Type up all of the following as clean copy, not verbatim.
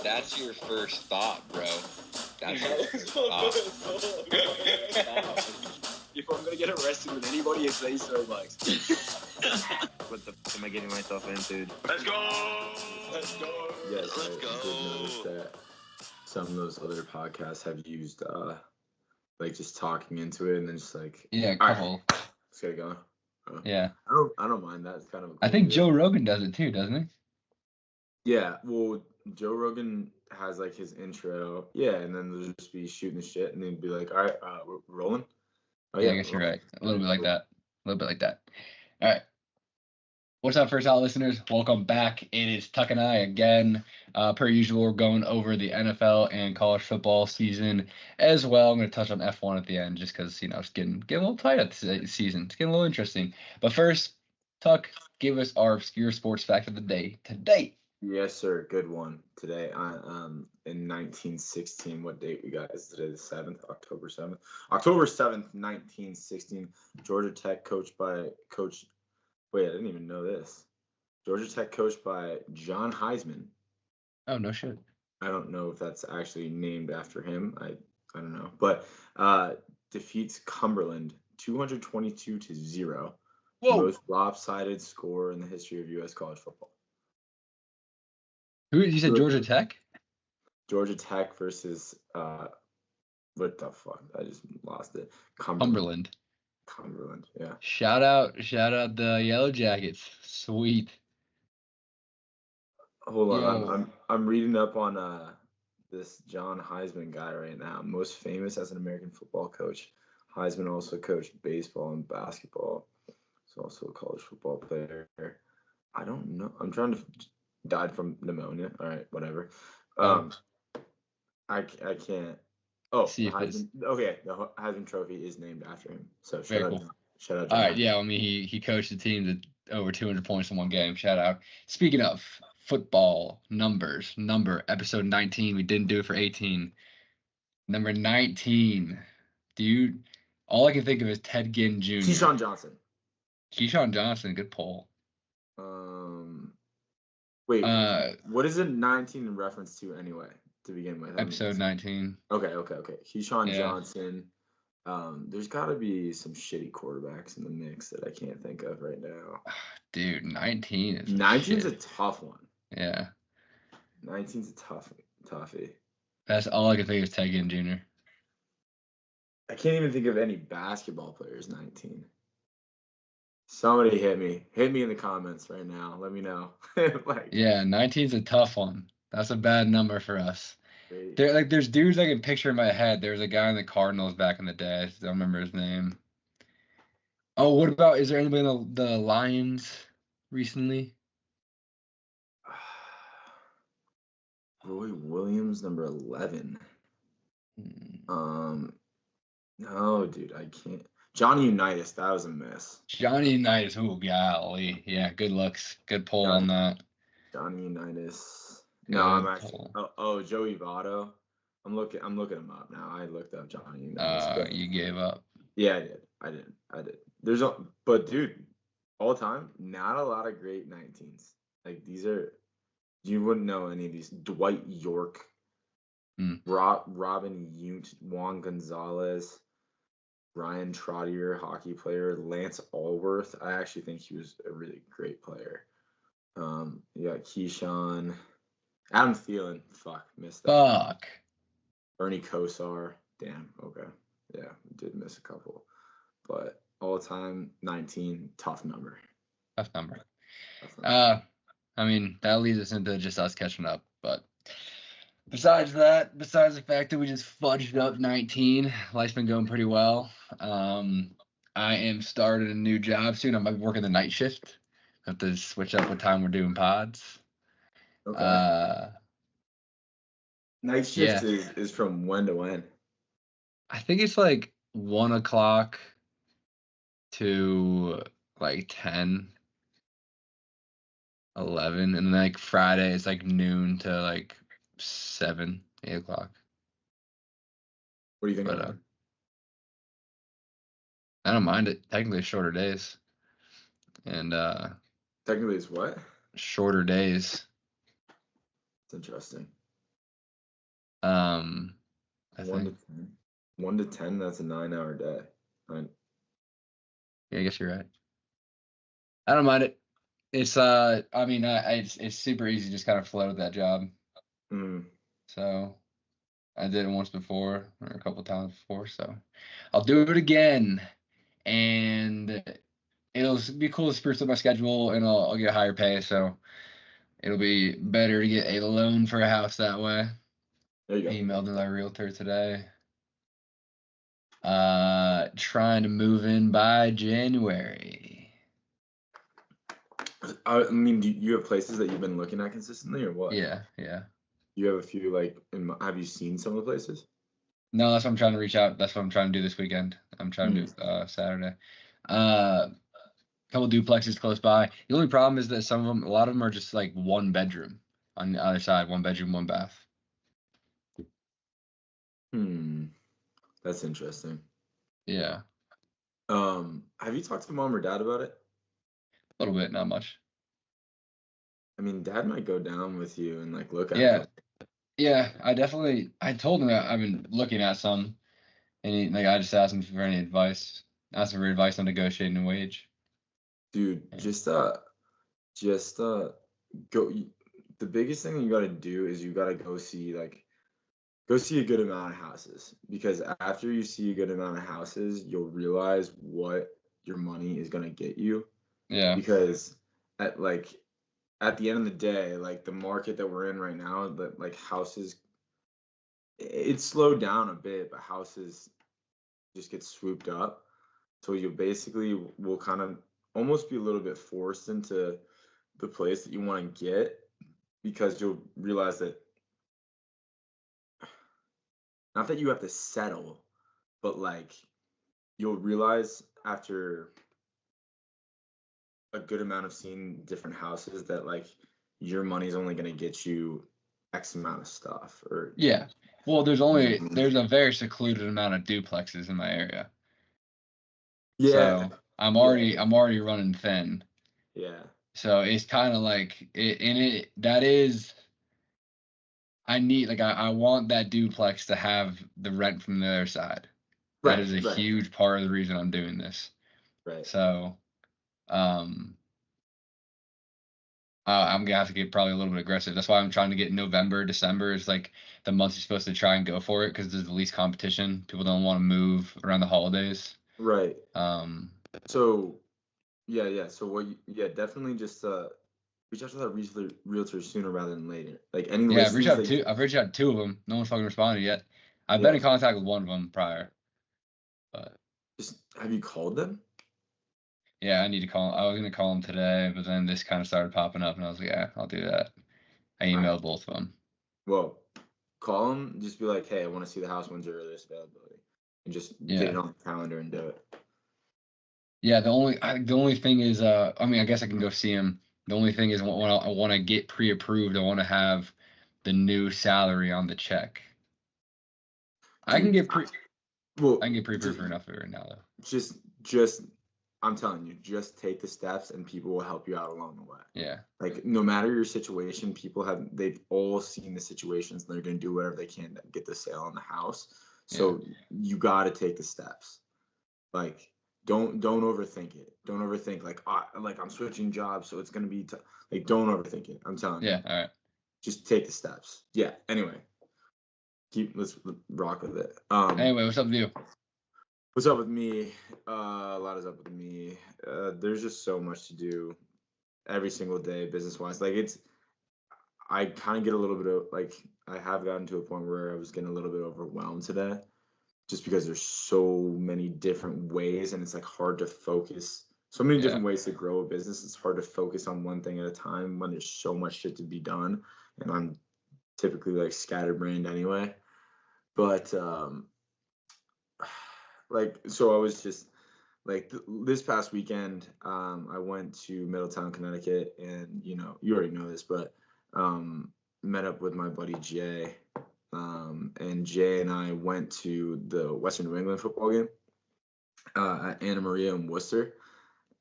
That's your first thought, bro. That's your first So thought. if I'm gonna get arrested with anybody, it's these three blokes. What the f am I getting myself into? Let's go. Let's go. Yes, Let's I did notice go. that some of those other podcasts have used like just talking into it and then just like Yeah, a all right, couple. let's get it going. Yeah. I don't mind that. It's kind of a I cool think idea. Joe Rogan does it too, doesn't he? Yeah, well, Joe Rogan has like his intro, and then they'll just be shooting the shit, and they'd be like, "All right, we're rolling." Oh Yeah, I guess you're right. A little bit like that. All right. What's up, First Out listeners? Welcome back. It is Tuck and I again. Per usual, we're going over the NFL and college football season as well. I'm going to touch on F1 at the end just because, it's getting a little tight at the season. It's getting a little interesting. But first, Tuck, give us our obscure sports fact of the day today. Yes, sir. Good one today. In 1916, what date we got? Is today the 7th, October 7th? October 7th, 1916. Georgia Tech coached by Coach. Wait, I didn't even know this. Georgia Tech coached by John Heisman. Oh, no shit. I don't know if that's actually named after him. I don't know, but defeats Cumberland 222-0. Whoa. Most lopsided score in the history of U.S. college football. Who you said? Georgia Tech? Georgia Tech versus what the fuck? I just lost it. Cumberland. Cumberland, yeah. Shout out the Yellow Jackets. Sweet. Hold on, Yo. I'm reading up on this John Heisman guy right now. Most famous as an American football coach. Heisman also coached baseball and basketball. He's also a college football player. I don't know. I'm trying to died from pneumonia. All right, whatever. I can't. Oh, See if it's... okay. The Heisman Trophy is named after him. So very cool. Shout out. All right, yeah. I mean, he coached the team to over 200 points in one game. Shout out. Speaking of football number episode 19. We didn't do it for 18. Number 19. Dude, all I can think of is Ted Ginn Jr. Keyshawn Johnson. Good poll. Wait. What is it 19 in reference to anyway? To begin with. Episode 19. Okay. Keyshawn Johnson. There's got to be some shitty quarterbacks in the mix that I can't think of right now. Dude, 19 is 19's a tough one. Yeah. 19's a toughie. That's all I can think of is Ted Ginn Jr. I can't even think of any basketball players 19. Somebody hit me in the comments right now. Let me know. Yeah, 19's a tough one. That's a bad number for us. There's dudes I can picture in my head. There's a guy in the Cardinals back in the day. I don't remember his name. Oh, what about, is there anybody in the Lions recently? Roy Williams, number 11. No, dude, I can't. Johnny Unitas, that was a miss. Johnny Unitas, oh golly, yeah, good looks, good pull on that. Johnny Unitas. No, I'm actually. Oh, Joey Votto. I'm looking him up now. I looked up Johnny Unitas. You gave up. Yeah, I did. But dude, all time, not a lot of great 19s. Like these are, you wouldn't know any of these. Dwight York, Robin Yount, Juan Gonzalez, Ryan Trottier, hockey player, Lance Allworth. I actually think he was a really great player. You got Keyshawn, Adam Thielen. Missed that. Fuck. Ernie Kosar. Damn. Okay. Yeah, did miss a couple, but all time 19, tough number. I mean, that leads us into just us catching up. But besides the fact that we just fudged up 19, life's been going pretty well. I am starting a new job soon. I might be working the night shift. Have to switch up what time we're doing pods. Okay. Night shift is from when to when? I think it's like 1 o'clock to like 10, 11, and then like Friday it's like noon to like 7, 8 o'clock. What do you think of that? I don't mind it. Technically shorter days. And technically it's what? Shorter days. It's interesting. I 1 think. to 10. 1 to 10. That's a 9-hour day. Yeah, I guess you're right. I don't mind it. It's I mean, it's super easy to just kind of flow with that job. Mm. So I did it once before, or a couple times before. So I'll do it again, and it'll be cool to spruce up my schedule, and I'll get higher pay. So it'll be better to get a loan for a house that way. There you go. Emailed my realtor today. Trying to move in by January. I mean, do you have places that you've been looking at consistently, or what? Yeah. You have a few, like, have you seen some of the places? No, that's what I'm trying to reach out. That's what I'm trying to do this weekend. I'm trying to do Saturday. Couple duplexes close by. The only problem is that a lot of them are just like 1 bedroom on the other side, 1 bedroom, 1 bath. That's interesting. Yeah, Have you talked to mom or dad about it? a little bit, not much. I mean, dad might go down with you and like look at Yeah. it. Yeah, I told him that I've been looking at some, and I just asked him for any advice. Asked him for advice on negotiating a wage. Dude, just go. The biggest thing you got to do is you got to go see a good amount of houses, because after you see a good amount of houses, you'll realize what your money is gonna get you. Yeah. Because at the end of the day, like the market that we're in right now, that like houses, it's slowed down a bit, but houses just get swooped up. So you basically will kind of almost be a little bit forced into the place that you want to get, because you'll realize that, not that you have to settle, but like you'll realize after a good amount of seeing different houses that like your money's only going to get you X amount of stuff. Or Yeah. Well, there's a very secluded amount of duplexes in my area. yeah, So I'm already running thin. yeah, So it's kind of like I need, like, I want that duplex to have the rent from the other side. That is a right, huge part of the reason I'm doing this. right. So, I'm gonna have to get probably a little bit aggressive. That's why I'm trying to get November, December is like the months you're supposed to try and go for it, because there's the least competition. People don't want to move around the holidays. Right. So yeah. So definitely just reach out to that realtor sooner rather than later. Like any yeah, I've reached out to 2 of them. No one's fucking responded yet. I've been in contact with 1 of them prior, but just have you called them? yeah, I need to call. I was gonna call them today, but then this kind of started popping up, and I was like, yeah, I'll do that. I emailed both of them. Well, call them. Just be like, hey, I want to see the house. When's your earliest availability? And just get it on the calendar and do it. Yeah, the only thing is, I mean, I guess I can go see him. The only thing is, when I want to get pre-approved, I want to have the new salary on the check. I can get pre-approved for enough right now, though. Just, I'm telling you, just take the steps, and people will help you out along the way. Yeah. Like, no matter your situation, they've all seen the situations, and they're gonna do whatever they can to get the sale on the house. So you got to take the steps. Like, don't overthink it. Don't overthink like I'm switching jobs, so it's gonna be like, don't overthink it. I'm telling you. Yeah. All right. Just take the steps. Yeah. Anyway, let's rock with it. Anyway, what's up with you? What's up with me? A lot is up with me. There's just so much to do every single day, business wise. Like, I kind of get a little bit of like, I have gotten to a point where I was getting a little bit overwhelmed today, just because there's so many different ways, and it's like hard to focus. So many different ways to grow a business. It's hard to focus on one thing at a time when there's so much shit to be done. And I'm typically like scatterbrained anyway. But so I was just like this past weekend, I went to Middletown, Connecticut, and you already know this, but met up with my buddy Jay. And Jay and I went to the Western New England football game at Anna Maria in Worcester,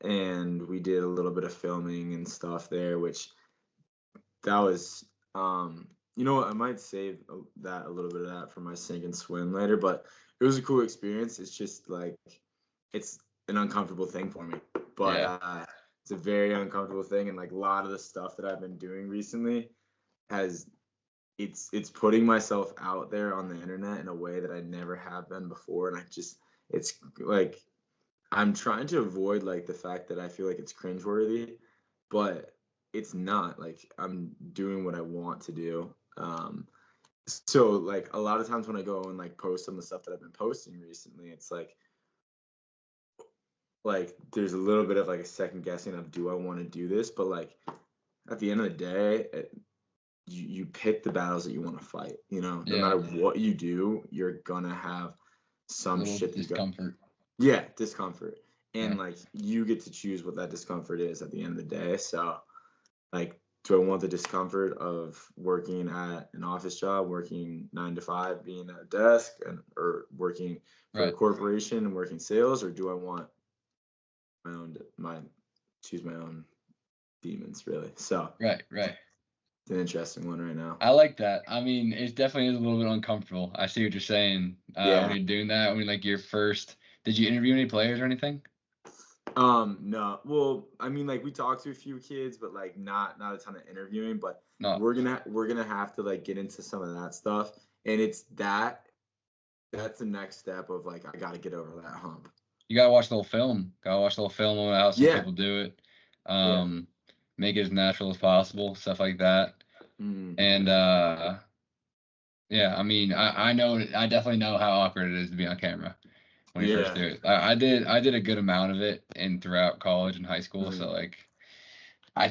and we did a little bit of filming and stuff there, which that was You know what? I might save a little bit of that for my sink and swim later, but it was a cool experience. It's just like it's an uncomfortable thing for me, but Yeah. it's a very uncomfortable thing, and like a lot of the stuff that I've been doing recently has it's putting myself out there on the internet in a way that I never have been before, and it's like I'm trying to avoid like the fact that I feel like it's cringeworthy, but it's not. Like I'm doing what I want to do. So like a lot of times when I go and like post some of the stuff that I've been posting recently, it's like there's a little bit of like a second guessing of, do I want to do this? But like at the end of the day, you pick the battles that you want to fight. No Yeah. matter what you do, you're gonna have some Little shit that discomfort. Yeah, discomfort. And Yeah. like you get to choose what that discomfort is at the end of the day. So like, do I want the discomfort of working at an office job, working 9 to 5, being at a desk, or working for a Right. corporation and working sales, or do I want choose my own demons, really? So Right. it's an interesting one right now. I like that. I mean, it definitely is a little bit uncomfortable. I see what you're saying. Yeah. When you're doing that, when like your first, did you interview any players or anything? No. Well, I mean, like we talked to a few kids, but like not a ton of interviewing. But No. we're gonna have to like get into some of that stuff, and it's that's the next step of like I got to get over that hump. You gotta watch the whole film. Gotta watch the whole film on how some Yeah. people do it. Yeah. Make it as natural as possible, stuff like that. Mm. And yeah, I mean, I definitely know how awkward it is to be on camera when you first do it. I did a good amount of it throughout college and high school, so like I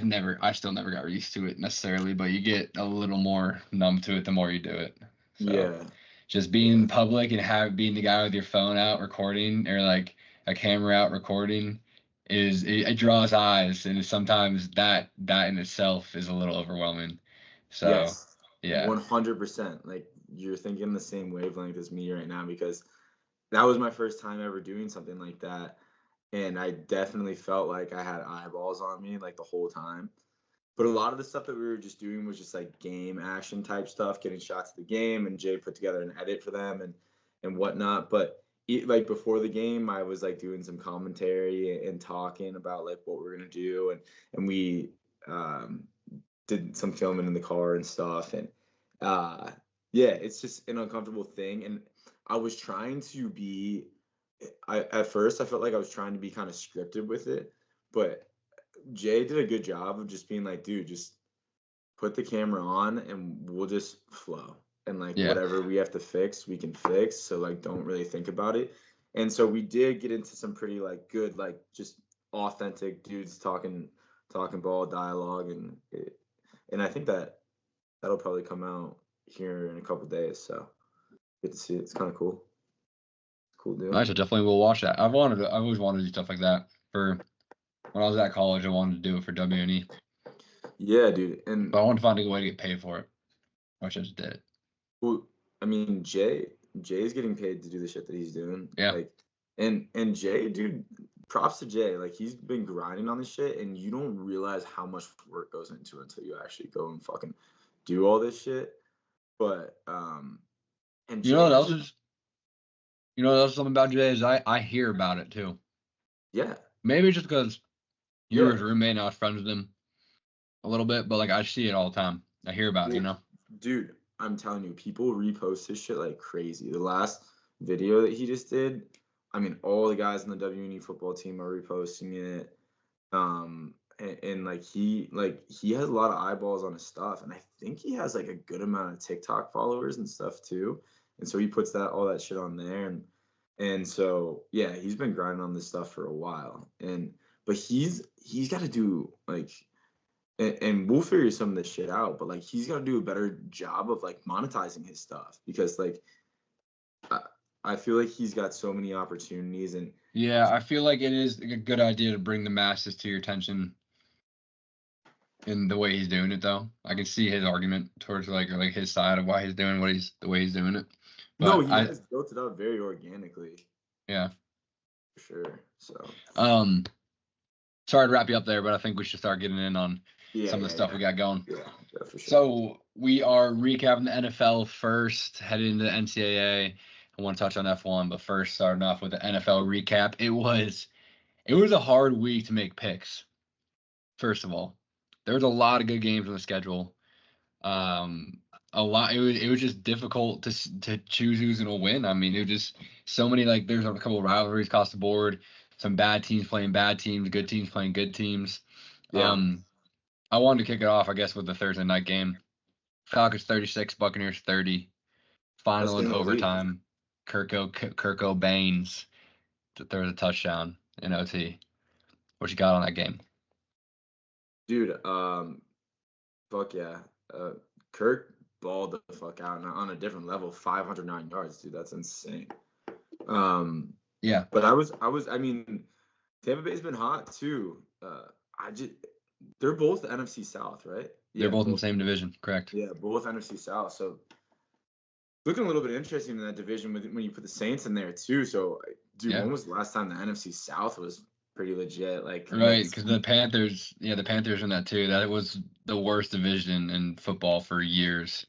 still never got used to it necessarily, but you get a little more numb to it the more you do it. So Yeah. just being public and being the guy with your phone out recording, or like a camera out recording, it draws eyes, and sometimes that in itself is a little overwhelming. So Yes. yeah. 100%. Like you're thinking the same wavelength as me right now, because that was my first time ever doing something like that. And I definitely felt like I had eyeballs on me like the whole time. But a lot of the stuff that we were just doing was just like game action type stuff, getting shots of the game, and Jay put together an edit for them and whatnot. But like before the game, I was like doing some commentary and talking about like what we're gonna do, and we did some filming in the car and stuff. And yeah, it's just an uncomfortable thing. And I was trying to be. At first I felt like I was trying to be kind of scripted with it, but Jay did a good job of just being like, dude, just put the camera on and we'll just flow. And like whatever we have to fix, we can fix. So like don't really think about it. And so we did get into some pretty like good, like just authentic dudes talking ball dialogue, and I think that'll probably come out here in a couple days. So good to see it. It's kind of cool. Cool deal. Nice. I definitely will watch that. I've always wanted to do stuff like that. For when I was at college, I wanted to do it for WNE. Yeah, dude. But I wanted to find a way to get paid for it, which I just did. Well, I mean, Jay's getting paid to do the shit that he's doing. Yeah. Like, and Jay, dude, props to Jay. Like, he's been grinding on this shit, and you don't realize how much work goes into it until you actually go and fucking do all this shit. But and you know what else is something about Jay is I hear about it too. Yeah. Maybe just because you were his roommate and I was friends with him a little bit, but like I see it all the time. I hear about it, Dude, I'm telling you, people repost his shit like crazy. The last video that he just did, I mean, all the guys in the WNE football team are reposting it. And like he has a lot of eyeballs on his stuff, and I think he has like a good amount of TikTok followers and stuff too. And so he puts all that shit on there, and so yeah, he's been grinding on this stuff for a while. But he's got to do like, and we'll figure some of this shit out, but like he's got to do a better job of like monetizing his stuff, because like I feel like he's got so many opportunities. And yeah, I feel like it is a good idea to bring the masses to your attention in the way he's doing it, though. I can see his argument towards like his side of why he's doing the way he's doing it. But no, he has built it up very organically. Yeah. For sure. So sorry to wrap you up there, but I think we should start getting in on Yeah, some of the stuff we got going. Yeah, for sure. So we are recapping the NFL first, headed into the NCAA. I want to touch on F1, but first starting off with the NFL recap. It was a hard week to make picks. First of all, there was a lot of good games on the schedule. It was just difficult to choose who's gonna win. I mean, it was just so many, like, there's a couple of rivalries across the board. Some bad teams playing bad teams, good teams playing good teams. Yeah. I wanted to kick it off, I guess, with the Thursday night game. Falcons 36, Buccaneers 30. Final in overtime. Kirko Baines throws a touchdown in OT. What you got on that game? Dude, fuck yeah. Kirk balled the fuck out on a different level. 509 yards, dude. That's insane. Yeah. But I mean, Tampa Bay's been hot too. They're both the NFC South, right? They're both in the same division, correct? Yeah, both NFC South. So looking a little bit interesting in that division when you put the Saints in there too. So, dude, when was the last time the NFC South was pretty legit? Like, right, because the Panthers in that too. That was the worst division in football for years.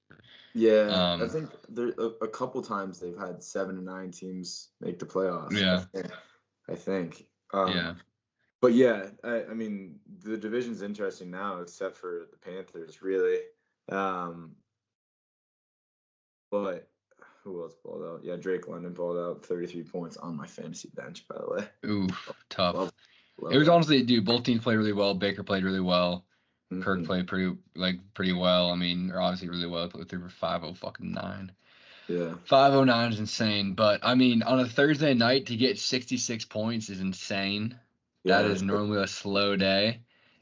Yeah, I think there a couple times they've had 7-9 teams make the playoffs. Yeah, I think. Yeah. But yeah, I mean, the division's interesting now, except for the Panthers, really. But who else balled out? Yeah, Drake London balled out 33 points on my fantasy bench, by the way. Oof, tough. Love it was honestly, dude, both teams played really well. Baker played really well. Mm-hmm. Kirk played pretty well. I mean, they're obviously really well. They threw for 509. Yeah. 509 is insane. But I mean, on a Thursday night to get 66 points is insane. That is normally a slow day.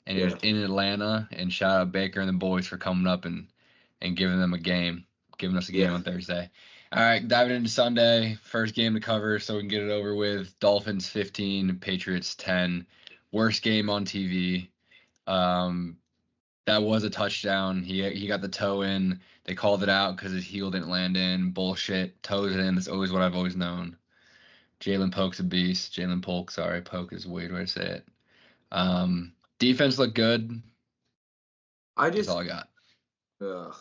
And it was in Atlanta. And shout out Baker and the boys for coming up and giving us a game on Thursday. All right, diving into Sunday, first game to cover so we can get it over with. Dolphins 15, Patriots 10. Worst game on TV. That was a touchdown. He got the toe in. They called it out because his heel didn't land in. Bullshit. Toes in. That's always what I've always known. Jalen Polk's a beast. Jalen Polk, sorry. Polk is a weird way to say it. Defense looked good. That's all I got. Ugh.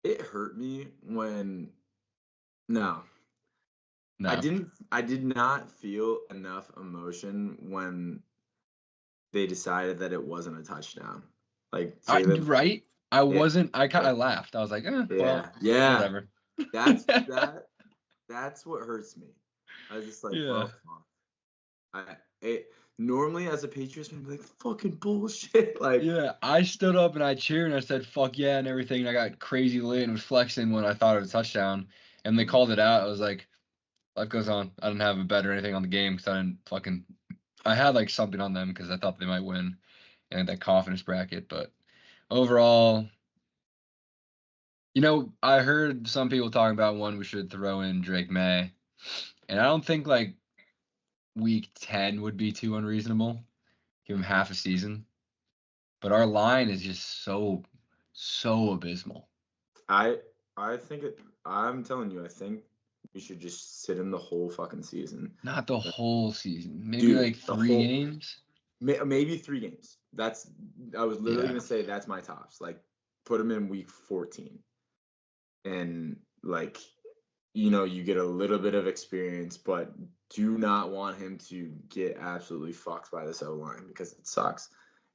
It hurt me when I did not feel enough emotion when they decided that it wasn't a touchdown. Like, right? I laughed. I was like, whatever. That's what hurts me. I was just like, oh, fuck. Normally as a Patriots fan, I'd be like, fucking bullshit. Like, yeah, I stood up and I cheered and I said, fuck yeah, and everything. And I got crazy lit and was flexing when I thought it was a touchdown. And they called it out. I was like, life goes on. I didn't have a bet or anything on the game because I had like something on them because I thought they might win and that confidence bracket. But overall, I heard some people talking about we should throw in Drake May. And I don't think like week 10 would be too unreasonable. Give him half a season. But our line is just so abysmal. I'm telling you, I think we should just sit him the whole fucking season. Not the whole season. Maybe like 3 games. Maybe 3 games. I was literally gonna say that's my tops. Like, put him in week 14. And like, you get a little bit of experience, but do not want him to get absolutely fucked by this O-line because it sucks.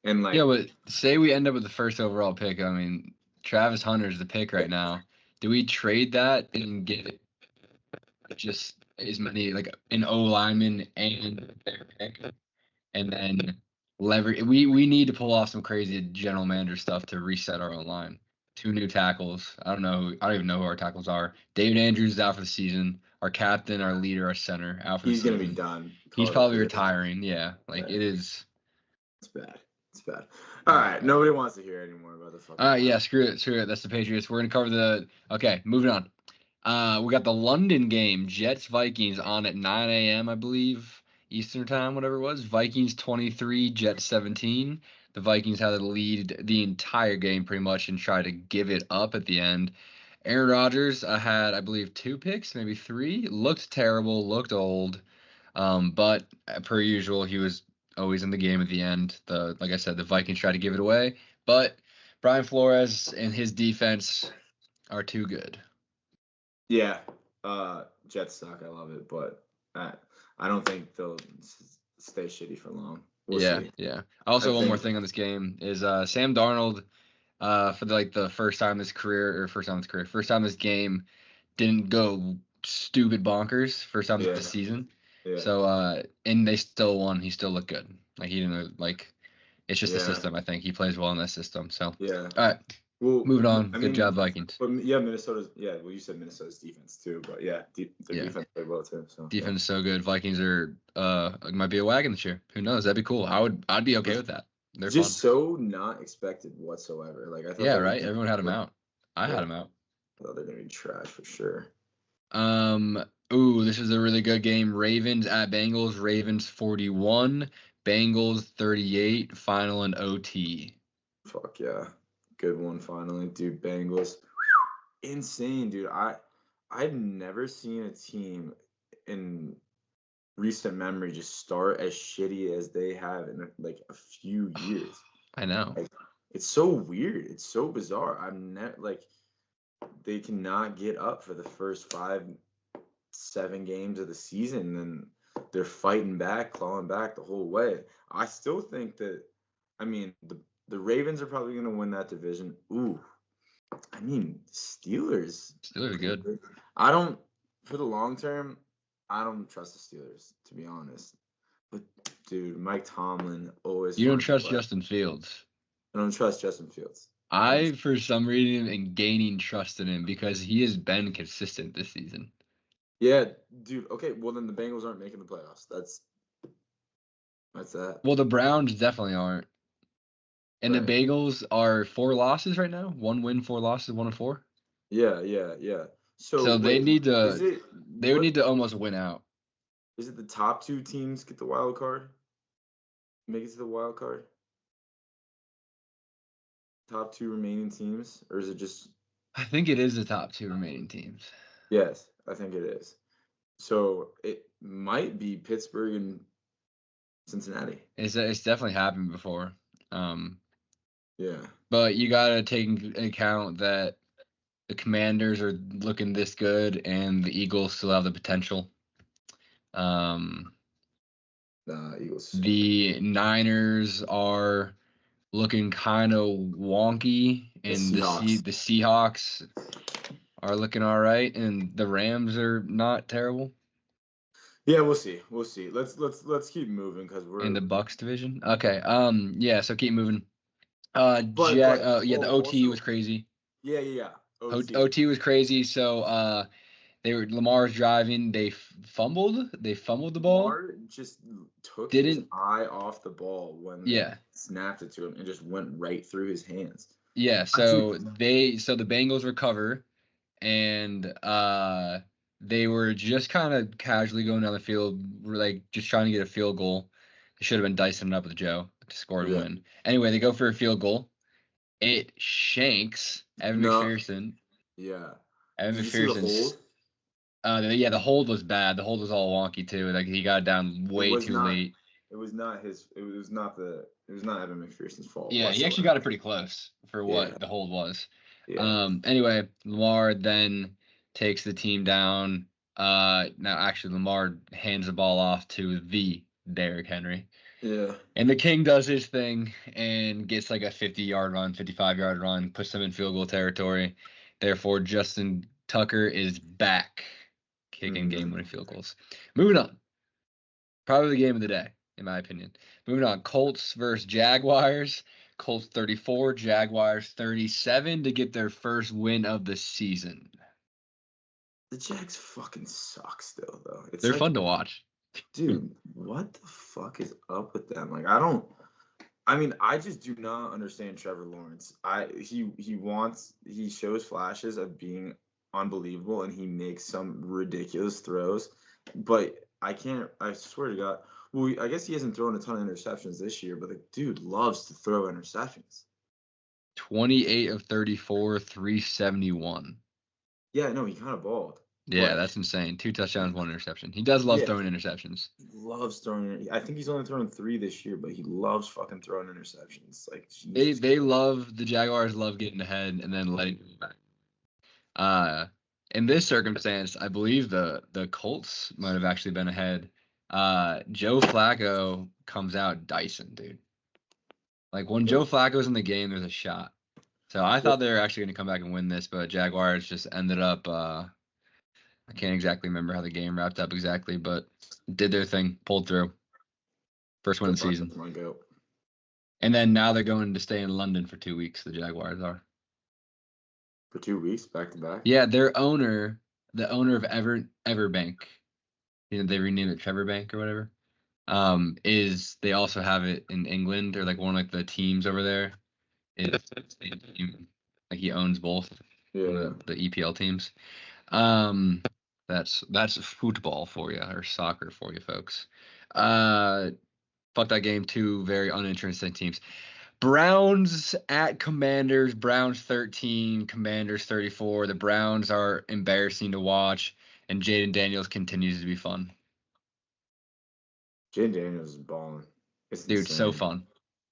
And like, yeah, but say we end up with the first overall pick. I mean, Travis Hunter's the pick right now. Do we trade that and get just as many, like, an O-lineman and their pick, and then leverage? We need to pull off some crazy general manager stuff to reset our O-line. 2 new tackles. I don't even know who our tackles are. David Andrews is out for the season. Our captain, our leader, our center out for the season. He's gonna be done. He's probably retiring. Yeah, like it is. It's bad. All right, nobody wants to hear anymore about the fucking. Yeah, screw it. That's the Patriots. We're gonna cover Okay, moving on. We got the London game, Jets Vikings, on at 9 a.m. I believe Eastern time, whatever it was. Vikings 23, Jets 17. The Vikings had the lead the entire game pretty much and tried to give it up at the end. Aaron Rodgers had, I believe, 2 picks, maybe 3. Looked terrible, looked old. But per usual, he was always in the game at the end. Like I said, the Vikings tried to give it away, but Brian Flores and his defense are too good. Yeah, Jets suck. I love it, but I don't think they'll stay shitty for long. We'll see. Yeah. Also, I one more think- thing on this game is Sam Darnold, for the first time in his game, didn't go stupid bonkers first time Yeah. this season. Yeah. So and they still won. He still looked good. Like he didn't it's just the Yeah. system. I think he plays well in that system. So Yeah. all right, Well, moving on. I Good mean, job, Vikings. But yeah, Minnesota's. Yeah, well, you said Minnesota's defense too, but yeah, the Yeah. defense played well too. So Defense is so good. Vikings are might be a wagon this year. Who knows? That'd be cool. I'd be okay with that. They're just fun. so not expected whatsoever. Like I thought. Yeah, they were right. gonna- Everyone had him out. I Yeah. had him out. I thought they're gonna be trash for sure. This is a really good game. Ravens at Bengals. Ravens 41, Bengals 38. Final in OT. Fuck yeah, good one finally, dude. Bengals, insane, dude. I've never seen a team in recent memory just start as shitty as they have in like a few years. I know. It's so weird. It's so bizarre. I'm not like they cannot get up for the first 5-7 games of the season, and they're fighting back, clawing back the whole way. I still think that, I mean, the Ravens are probably going to win that division. Ooh, I mean, Steelers. Steelers are good. I don't, for the long term, I don't trust the Steelers, to be honest. But, dude, Mike Tomlin always. You don't finds a trust way. Justin Fields. I don't trust Justin Fields. I, for some reason, am gaining trust in him because he has been consistent this season. Yeah, dude. Okay, well then the Bengals aren't making the playoffs. That's that. Well, the Browns definitely aren't. And Right. the Bagels are 4 losses right now. 1 win, 4 losses, 1-4. Yeah. So they wait, need to- Is it, They would need to almost win out. Is it the top 2 teams get the wild card? Make it to the wild card? Top 2 remaining teams, or is it just? I think it is the top 2 remaining teams. Yes, I think it is. So it might be Pittsburgh and Cincinnati. It's definitely happened before. Yeah. But you got to take into account that the Commanders are looking this good and the Eagles still have the potential. Eagles. The Niners are looking kind of wonky, and the Seahawks are looking all right, and the Rams are not terrible. Yeah, we'll see. Let's keep moving because we're In the Bucks division. Okay. Yeah. So keep moving. But The OT also- was crazy. Yeah. OT was crazy. So Lamar's driving. They fumbled. They fumbled the ball. Lamar just took his Didn't- eye off the ball when Yeah. they snapped it to him and just went right through his hands. Yeah. So the Bengals recover, and they were just kind of casually going down the field, like just trying to get a field goal. They should have been dicing it up with Joe to score and Yeah. win. Anyway, they go for a field goal. It shanks Evan No. McPherson. Yeah. Evan Did you see the McPherson's. hold? The hold was bad. The hold was all wonky too. Like he got down way was too not late. It was not his. It was not Evan McPherson's fault. Yeah, he actually got it pretty close for what Yeah. the hold was. Yeah. Anyway, Lamar then takes the team down. Now actually Lamar hands the ball off to the Derrick Henry. Yeah. And the King does his thing and gets like a 50-yard run, 55-yard run, puts them in field goal territory. Therefore, Justin Tucker is back kicking game-winning field goals. Moving on. Probably the game of the day, in my opinion. Moving on. Colts versus Jaguars. Colts 34, Jaguars 37 to get their first win of the season. The Jags fucking suck still though. It's They're like, fun to watch. dude, what the fuck is up with them? Like I just do not understand Trevor Lawrence. He shows flashes of being unbelievable and he makes some ridiculous throws, but I swear to God. Well, I guess he hasn't thrown a ton of interceptions this year, but the dude loves to throw interceptions. 28 of 34, 371. Yeah, no, he kind of balled. Yeah, But- that's insane. 2 touchdowns, 1 interception. He does love Yeah. throwing interceptions. He loves throwing. I think he's only thrown 3 this year, but he loves fucking throwing interceptions. Like Jesus They Christ. love the Jaguars love getting ahead and then letting it back. In this circumstance, I believe the Colts might have actually been ahead. Joe Flacco comes out Dyson, dude. Like when Joe Flacco's in the game, there's a shot. So I thought they were actually going to come back and win this, but Jaguars just ended up. I can't exactly remember how the game wrapped up exactly, but did their thing, pulled through. First win of the season. My goat. And then now they're going to stay in London for 2 weeks. The Jaguars are. For 2 weeks, back to back. Yeah, their owner, the owner of Everbank, they renamed it Trevor Bank or whatever. Is they also have it in England or like one of like the teams over there. It's the same team. Like he owns both Yeah. the EPL teams. That's football for you or soccer for you folks. Fuck that game. 2 very uninteresting teams. Browns at Commanders. Browns 13, Commanders 34. The Browns are embarrassing to watch, and Jaden Daniels continues to be fun. Jaden Daniels is balling. It's Dude, so insane. fun.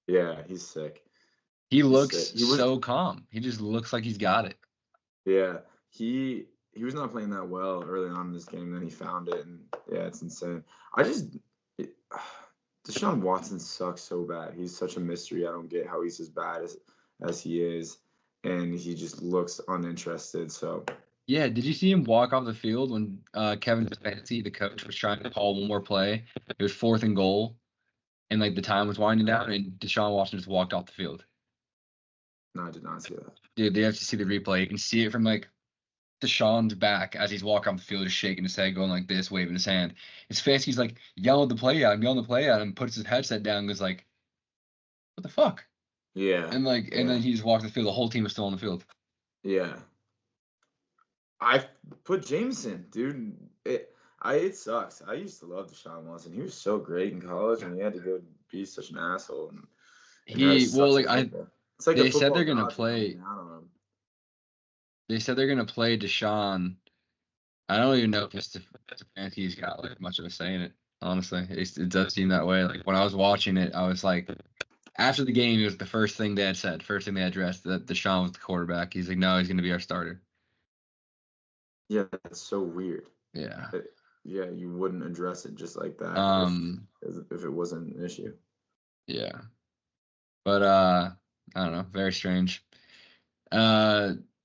Yeah, he's sick. He looks sick. He was- so calm. He just looks like he's got it. Yeah, he was not playing that well early on in this game. Then he found it, and yeah, it's insane. Deshaun Watson sucks so bad. He's such a mystery. I don't get how he's as bad as he is, and he just looks uninterested. So Yeah, did you see him walk off the field when Kevin Stefanski, the coach, was trying to call one more play? It was 4th and goal, and like the time was winding down, and Deshaun Watson just walked off the field. no, I did not see that. Dude, they have to see the replay. You can see it from like Deshaun's back as he's walking off the field, just shaking his head, going like this, waving his hand. And Stefanski's like yelling the play at him, puts his headset down, and goes like, "What the fuck?" Yeah, And like, and then he just walks the field. The whole team is still on the field. yeah. I put Jameson, dude. It sucks. I used to love Deshaun Watson. He was so great in college, and he had to go be such an asshole. And now it sucks in football. It's like they a said they're football gonna god play- coming out on him. They said they're gonna play Deshaun. I don't even know if Stefanski's got like much of a say in it. Honestly, it does seem that way. Like when I was watching it, I was like, after the game, it was the first thing they had said, first thing they addressed that Deshaun was the quarterback. He's like, no, he's gonna be our starter. Yeah, that's so weird. Yeah. Yeah, you wouldn't address it just like that if it wasn't an issue. Yeah. But I don't know, very strange.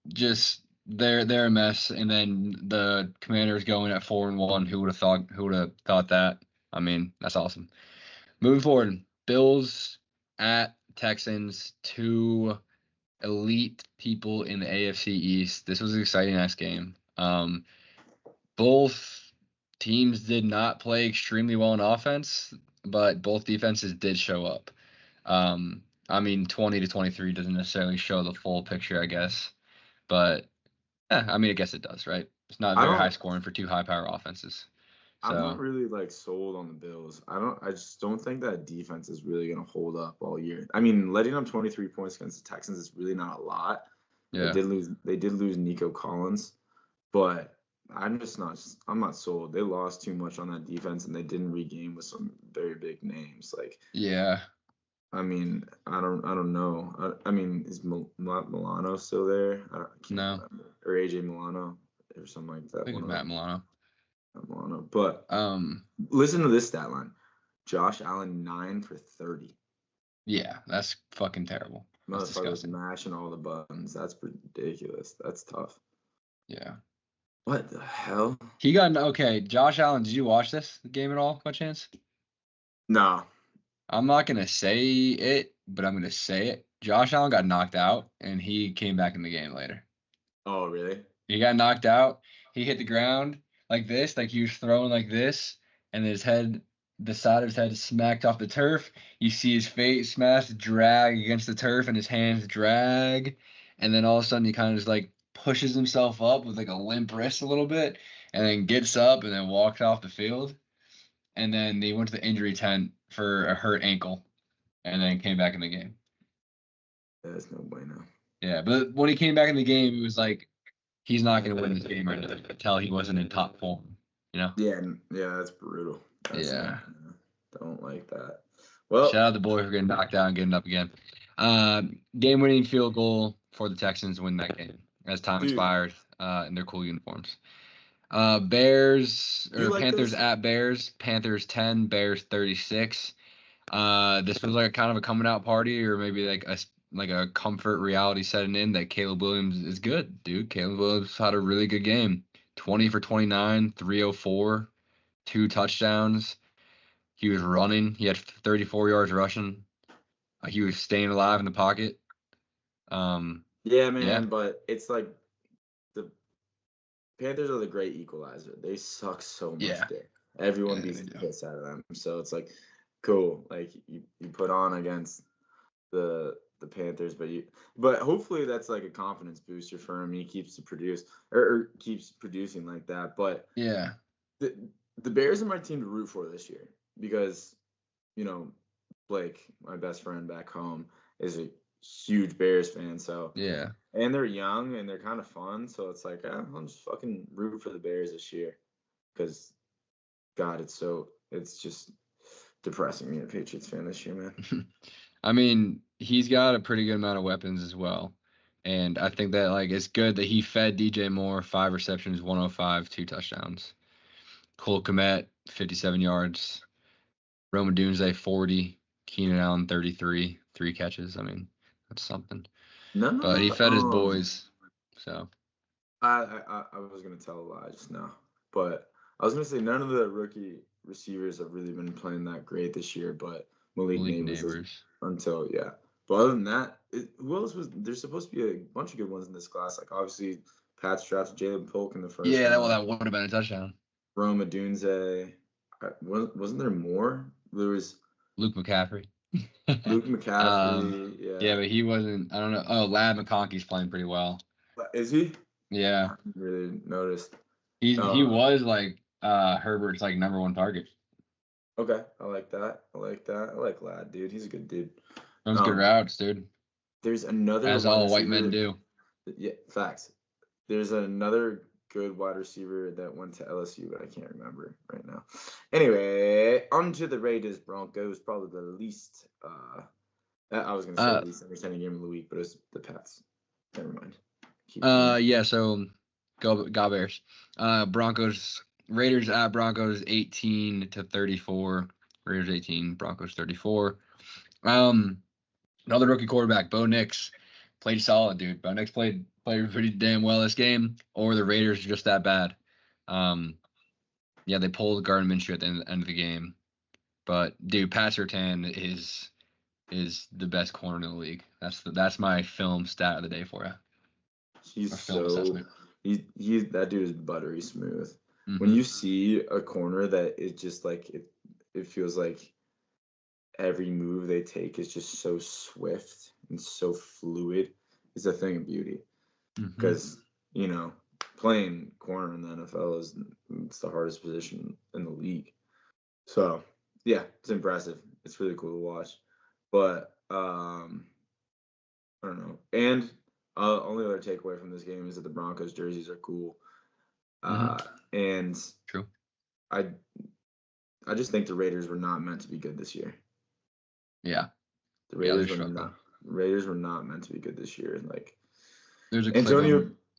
Just they're a mess, and then the Commanders going at 4-1. Who would have thought that? I mean, that's awesome. Moving forward, Bills at Texans, 2 elite people in the AFC East. This was an exciting ass game. Both teams did not play extremely well in offense, but both defenses did show up. I mean, 20-23 doesn't necessarily show the full picture, I guess. But, I mean, I guess it does, right? It's not very high scoring for 2 high-power offenses. So, I'm not really like sold on the Bills. I just don't think that defense is really gonna hold up all year. I mean, letting up 23 points against the Texans is really not a lot. yeah. They did lose Nico Collins, but I'm not sold. They lost too much on that defense, and they didn't regain with some very big names. Like, Yeah. I mean, I don't know. I mean, is Milano still there? I can't No. remember. Or AJ Milano or something like that. I think it's Matt Milano. Milano. But listen to this stat line: Josh Allen 9 for 30. Yeah, that's fucking terrible. That's Motherfuckers disgusting. mashing all the buttons. That's ridiculous. That's tough. Yeah. What the hell? He got okay. Josh Allen, did you watch this game at all by chance? No. I'm not gonna say it, but I'm gonna say it. Josh Allen got knocked out, and he came back in the game later. Oh, really? He got knocked out. He hit the ground like this, like he was throwing like this, and his head, the side of his head, smacked off the turf. You see his face smash, drag against the turf, and his hands drag, and then all of a sudden he kind of just like pushes himself up with like a limp wrist a little bit, and then gets up and then walks off the field. And then they went to the injury tent for a hurt ankle, and then came back in the game. There's no bueno. Yeah, but when he came back in the game, it was like he's not going to win this game right now. You could tell he wasn't in top form, you know? Yeah, that's brutal. Yeah. Don't like that. Well, Shout out the boy for getting knocked out and getting up again. Game-winning field goal for the Texans win that game as time Dude. expired in their cool uniforms. Bears You or like Panthers this? at Bears. Panthers 10, Bears 36. This was like kind of a coming out party, or maybe like a comfort reality setting in that Caleb Williams is good, dude. Caleb Williams had a really good game. 20 for 29, 304, 2 touchdowns. He was running. He had 34 yards rushing. He was staying alive in the pocket. Yeah, man, Yeah. but it's like the Panthers are the great equalizer. They suck so much Yeah. dick. Everyone Yeah, beats they the do. piss out of them. So it's like cool. Like you put on against the Panthers, but hopefully that's like a confidence booster for him. He keeps to produce or keeps producing like that. But Yeah. the Bears are my team to root for this year because, Blake, my best friend back home, is a huge Bears fan. So Yeah. and they're young and they're kind of fun. So it's like I'll just fucking root for the Bears this year because, God, it's just depressing being a Patriots fan this year, man. I mean, he's got a pretty good amount of weapons as well. And I think that like it's good that he fed DJ Moore 5 receptions, 105, 2 touchdowns. Cole Kmet, 57 yards. Roma Dunze, 40. Keenan Allen, 33, 3 catches. I mean, that's something. No, But he fed his boys. So I was gonna tell a lie just now, but I was gonna say none of the rookie receivers have really been playing that great this year, but Malik Neighbors until But other than that, who else was there's supposed to be a bunch of good ones in this class? Like obviously Pat drafted Jalen Polk in the first. Yeah, round. that would have been a touchdown. Roma Dunze. Wasn't there more? There was Luke McCaffrey. Luke McCaffrey. Yeah, but he wasn't. I don't know. Oh, Lad McConkey's playing pretty well. Is he? Yeah. I didn't really noticed. He was like Herbert's like number 1 target. Okay, I like that. I like Lad, dude. He's a good dude. Those good routes, dude. There's another as all white men do. Yeah, facts. There's another good wide receiver that went to LSU, but I can't remember right now. Anyway, on to the Raiders Broncos. Probably the least. I was gonna say the least entertaining game of the week, but it's the Pats. Never mind. Yeah. So go Bears. Raiders at Broncos 18-34. Raiders 18, Broncos 34. Another rookie quarterback, Bo Nix, played solid, dude. Bo Nix played pretty damn well this game, or the Raiders are just that bad. Yeah, they pulled Gardner Minshew at the end of the game. But dude, Pat Surtain is the best corner in the league. That's my film stat of the day for you. He's that dude is buttery smooth. Mm-hmm. When you see a corner that is just like it feels like every move they take is just so swift and so fluid, it's a thing of beauty. Because playing corner in the NFL it's the hardest position in the league. So yeah, it's impressive. It's really cool to watch. But I don't know. And only other takeaway from this game is that the Broncos jerseys are cool. And true. I just think the Raiders were not meant to be good this year. Yeah. The Raiders were not meant to be good this year. Like there's a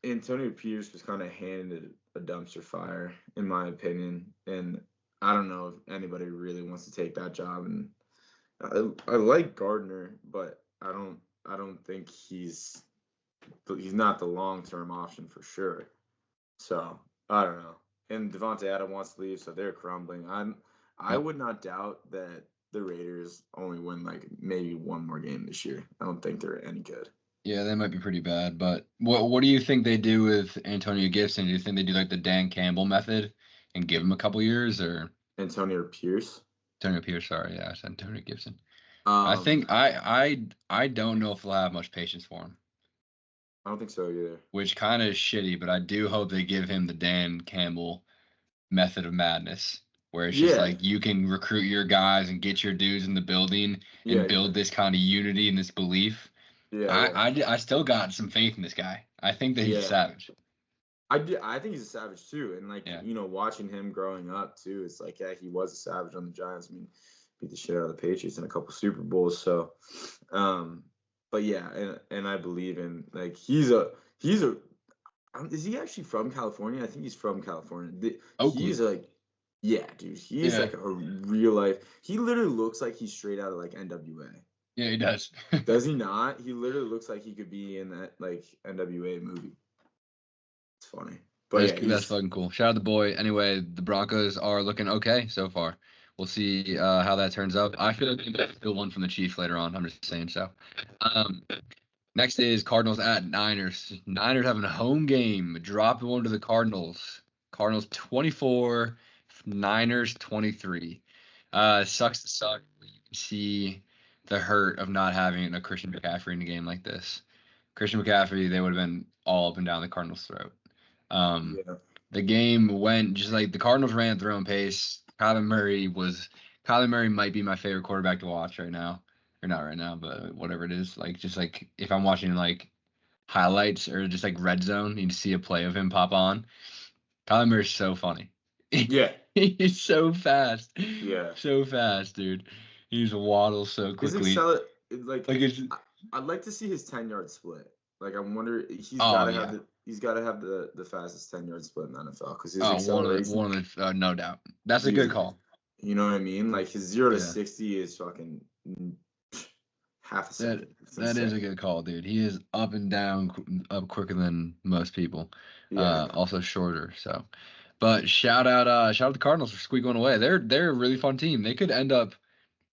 Antonio Pierce was kind of handed a dumpster fire, in my opinion, and I don't know if anybody really wants to take that job. And I like Gardner, but I don't think he's not the long-term option for sure. So I don't know. And Devontae Adams wants to leave, so they're crumbling. I would not doubt that the Raiders only win like maybe one more game this year. I don't think they're any good. Yeah, they might be pretty bad. But what do you think they do with Antonio Gibson? Do you think they do like the Dan Campbell method and give him a couple years, or Antonio Pierce? Sorry, yeah, it's Antonio Gibson. I think I don't know if they'll have much patience for him. I don't think so either. Which kind of is shitty, but I do hope they give him the Dan Campbell method of madness, where it's just like you can recruit your guys and get your dudes in the building and build this kind of unity and this belief. I still got some faith in this guy. I think that he's savage. I think he's a savage too, and like Yeah. watching him growing up too, it's like he was a savage on the Giants. I mean, beat the shit out of the Patriots in a couple Super Bowls. So, but yeah, and I believe in like he's a is he actually from California? I think he's from California. Oakland. He's like, yeah, dude, he's Yeah. like a real life. He literally looks like he's straight out of like NWA. Yeah, he does. Does he not? He literally looks like he could be in that like NWA movie. It's funny. But That's fucking cool. Shout out the boy. Anyway, the Broncos are looking okay so far. We'll see how that turns out. I feel like that's still one from the Chiefs later on. I'm just saying so. Next is Cardinals at Niners. Niners having a home game, dropping one to the Cardinals. Cardinals 24, Niners 23. Sucks to suck. You can see the hurt of not having a Christian McCaffrey in a game like this. Christian McCaffrey, they would have been all up and down the Cardinals' throat. The game went just like the Cardinals ran at their own pace. Kyler Murray might be my favorite quarterback to watch right now. Or not right now, but whatever it is. Like just like if I'm watching like highlights or just like red zone, you see a play of him pop on. Kyler Murray's so funny. Yeah. He's so fast. Yeah. So fast, dude. He's waddles so quickly. I'd like to see his 10-yard split. Like I wonder he's Oh, got to have the fastest 10-yard split in the NFL because his one acceleration. of the no doubt. That's a good call. You know what I mean? Like his 0 to Yeah. 60 is fucking half a second. That is a good call, dude. He is up and down, up quicker than most people. Yeah. Also shorter. So, but shout out the Cardinals for squeaking one away. They're a really fun team. They could end up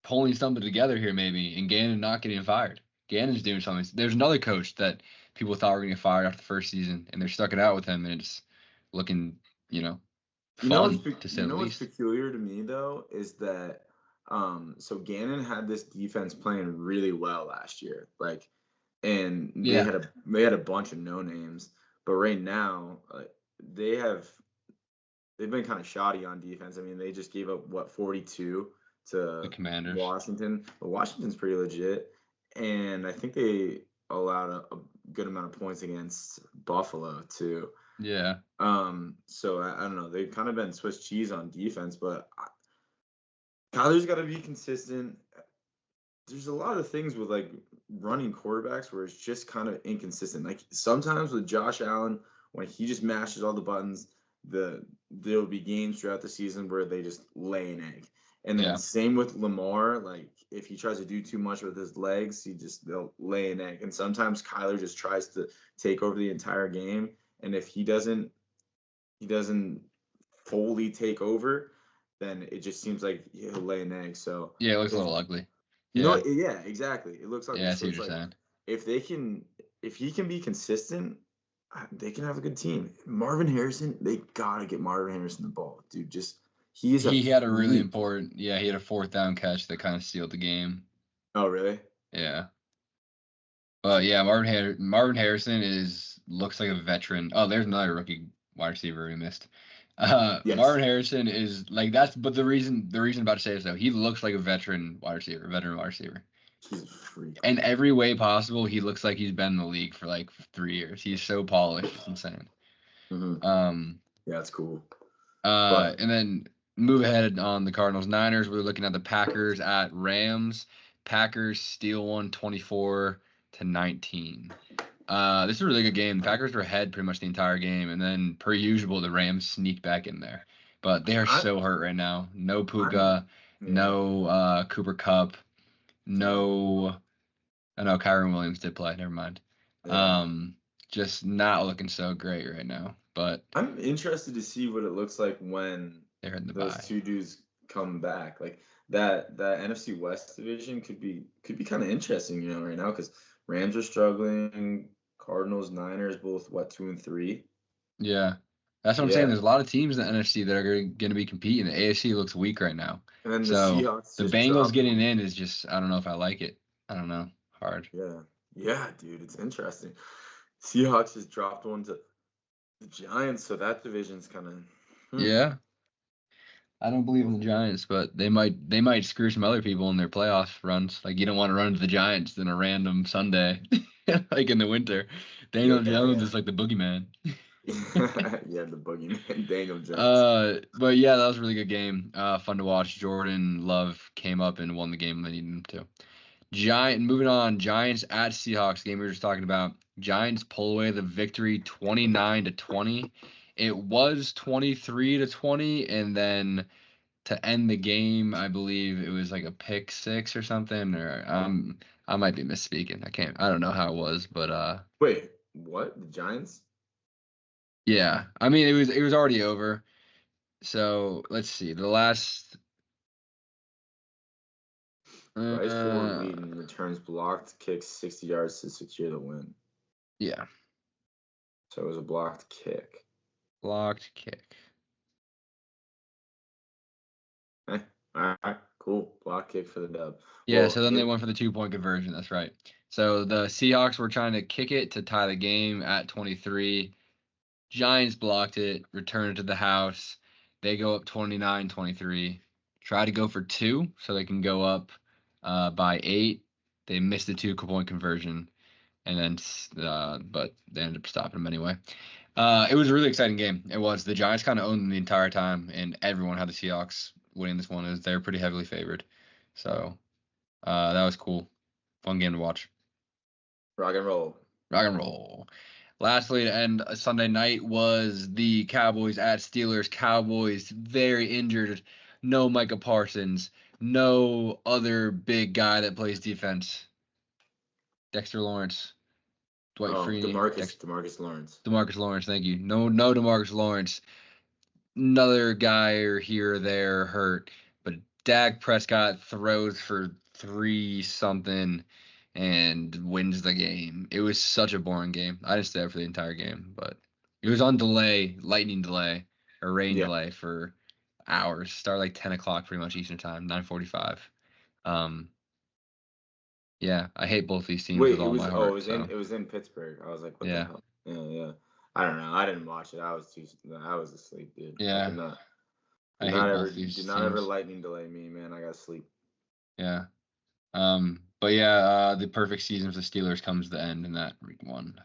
pulling something together here maybe, and Gannon not getting fired. Gannon's doing something. There's another coach that people thought were going to get fired after the first season, and they're stuck it out with him, and it's looking, fun to say the what's least. peculiar to me though is that so Gannon had this defense playing really well last year, like, and they had a bunch of no names, but right now they've been kind of shoddy on defense. I mean, they just gave up 42 to The Commanders. Washington, but Washington's pretty legit, and I think they allowed a good amount of points against Buffalo too. Yeah. So I don't know. They've kind of been Swiss cheese on defense, but Kyler's got to be consistent. There's a lot of things with like running quarterbacks where it's just kind of inconsistent. Like sometimes with Josh Allen, when he just mashes all the buttons, there'll be games throughout the season where they just lay an egg. And then same with Lamar, like if he tries to do too much with his legs, they'll lay an egg. And sometimes Kyler just tries to take over the entire game. And if he doesn't fully take over, then it just seems like he'll lay an egg. So yeah, it looks a little ugly. Yeah, exactly. It looks like I see what you're saying. If he can be consistent, they can have a good team. Marvin Harrison, they gotta get Marvin Harrison the ball, dude. He had a really important. Yeah, he had a 4th down catch that kind of sealed the game. Oh, really? Yeah. But yeah, Marvin Harrison looks like a veteran. Oh, there's another rookie wide receiver we missed. Yes. Marvin Harrison is like but the reason I'm about to say this though, he looks like a veteran wide receiver. He's a freak. In every way possible, he looks like he's been in the league for like 3 years. He's so polished, it's insane. Mm-hmm. Yeah, it's cool. And then move ahead on the Cardinals Niners. We're looking at the Packers at Rams. Packers steal one 24-19. This is a really good game. The Packers were ahead pretty much the entire game, and then per usual, the Rams sneaked back in there. But they are so hurt right now. No Puka, no Cooper Kupp, no. I know Kyron Williams did play. Never mind. Yeah. Just not looking so great right now. But I'm interested to see what it looks like when they're in the those bye. two dudes come back. Like that NFC West division could be kind of interesting, right now because Rams are struggling. Cardinals, Niners, both 2 and 3. Yeah, that's what I'm saying. There's a lot of teams in the NFC that are going to be competing. The AFC looks weak right now. And then so the Seahawks. The Bengals getting in is just, I don't know if I like it. I don't know. Hard. Yeah, dude, it's interesting. Seahawks just dropped one to the Giants, so that division's kind of. Yeah. I don't believe in the Giants, but they might screw some other people in their playoff runs. Like you don't want to run into the Giants in a random Sunday, like in the winter. Daniel Jones is like the boogeyman. Yeah, the boogeyman, Daniel Jones. But yeah, that was a really good game. Fun to watch. Jordan Love came up and won the game when they needed him to. Moving on, Giants at Seahawks game we were just talking about. Giants pull away the victory 29-20. It was 23-20, and then to end the game, I believe it was like a pick six or something, or I might be misspeaking. I don't know how it was, but Wait, what? The Giants? yeah. I mean, it was already over. So let's see. The last Bryce Ford lead and returns blocked kicks 60 yards to secure the win. yeah, So it was a blocked kick. blocked kick. All right, cool. Block kick for the dub. Yeah, Well, so then they went for the 2-point conversion. That's right. So the Seahawks were trying to kick it to tie the game at 23. Giants blocked it, returned it to the house. They go up 29-23. Try to go for 2 so they can go up by 8. They missed the 2-point conversion, and then but they ended up stopping them anyway. It was a really exciting game. It was. The Giants kind of owned them the entire time, and everyone had the Seahawks winning this one. As they're pretty heavily favored. So that was cool. Fun game to watch. rock and roll. Rock and roll. Lastly, to end Sunday night was the Cowboys at Steelers. Cowboys very injured. No Micah Parsons. No other big guy that plays defense. Dexter Lawrence. Dwight Freeney. DeMarcus Lawrence. DeMarcus Lawrence, thank you. No DeMarcus Lawrence. Another guy or here or there hurt. But Dak Prescott throws for 3-something and wins the game. It was such a boring game. I didn't stay up for the entire game, but it was on delay, lightning delay, or rain delay for hours. Start like 10 o'clock pretty much Eastern time, 9:45. Yeah, I hate both these teams with all my heart. It was in Pittsburgh. I was like, what the hell? Yeah. I don't know. I didn't watch it. I was asleep, dude. Yeah. Do not ever lightning delay me, man. I gotta sleep. Yeah. But yeah, the perfect season for the Steelers comes to the end in that week 1.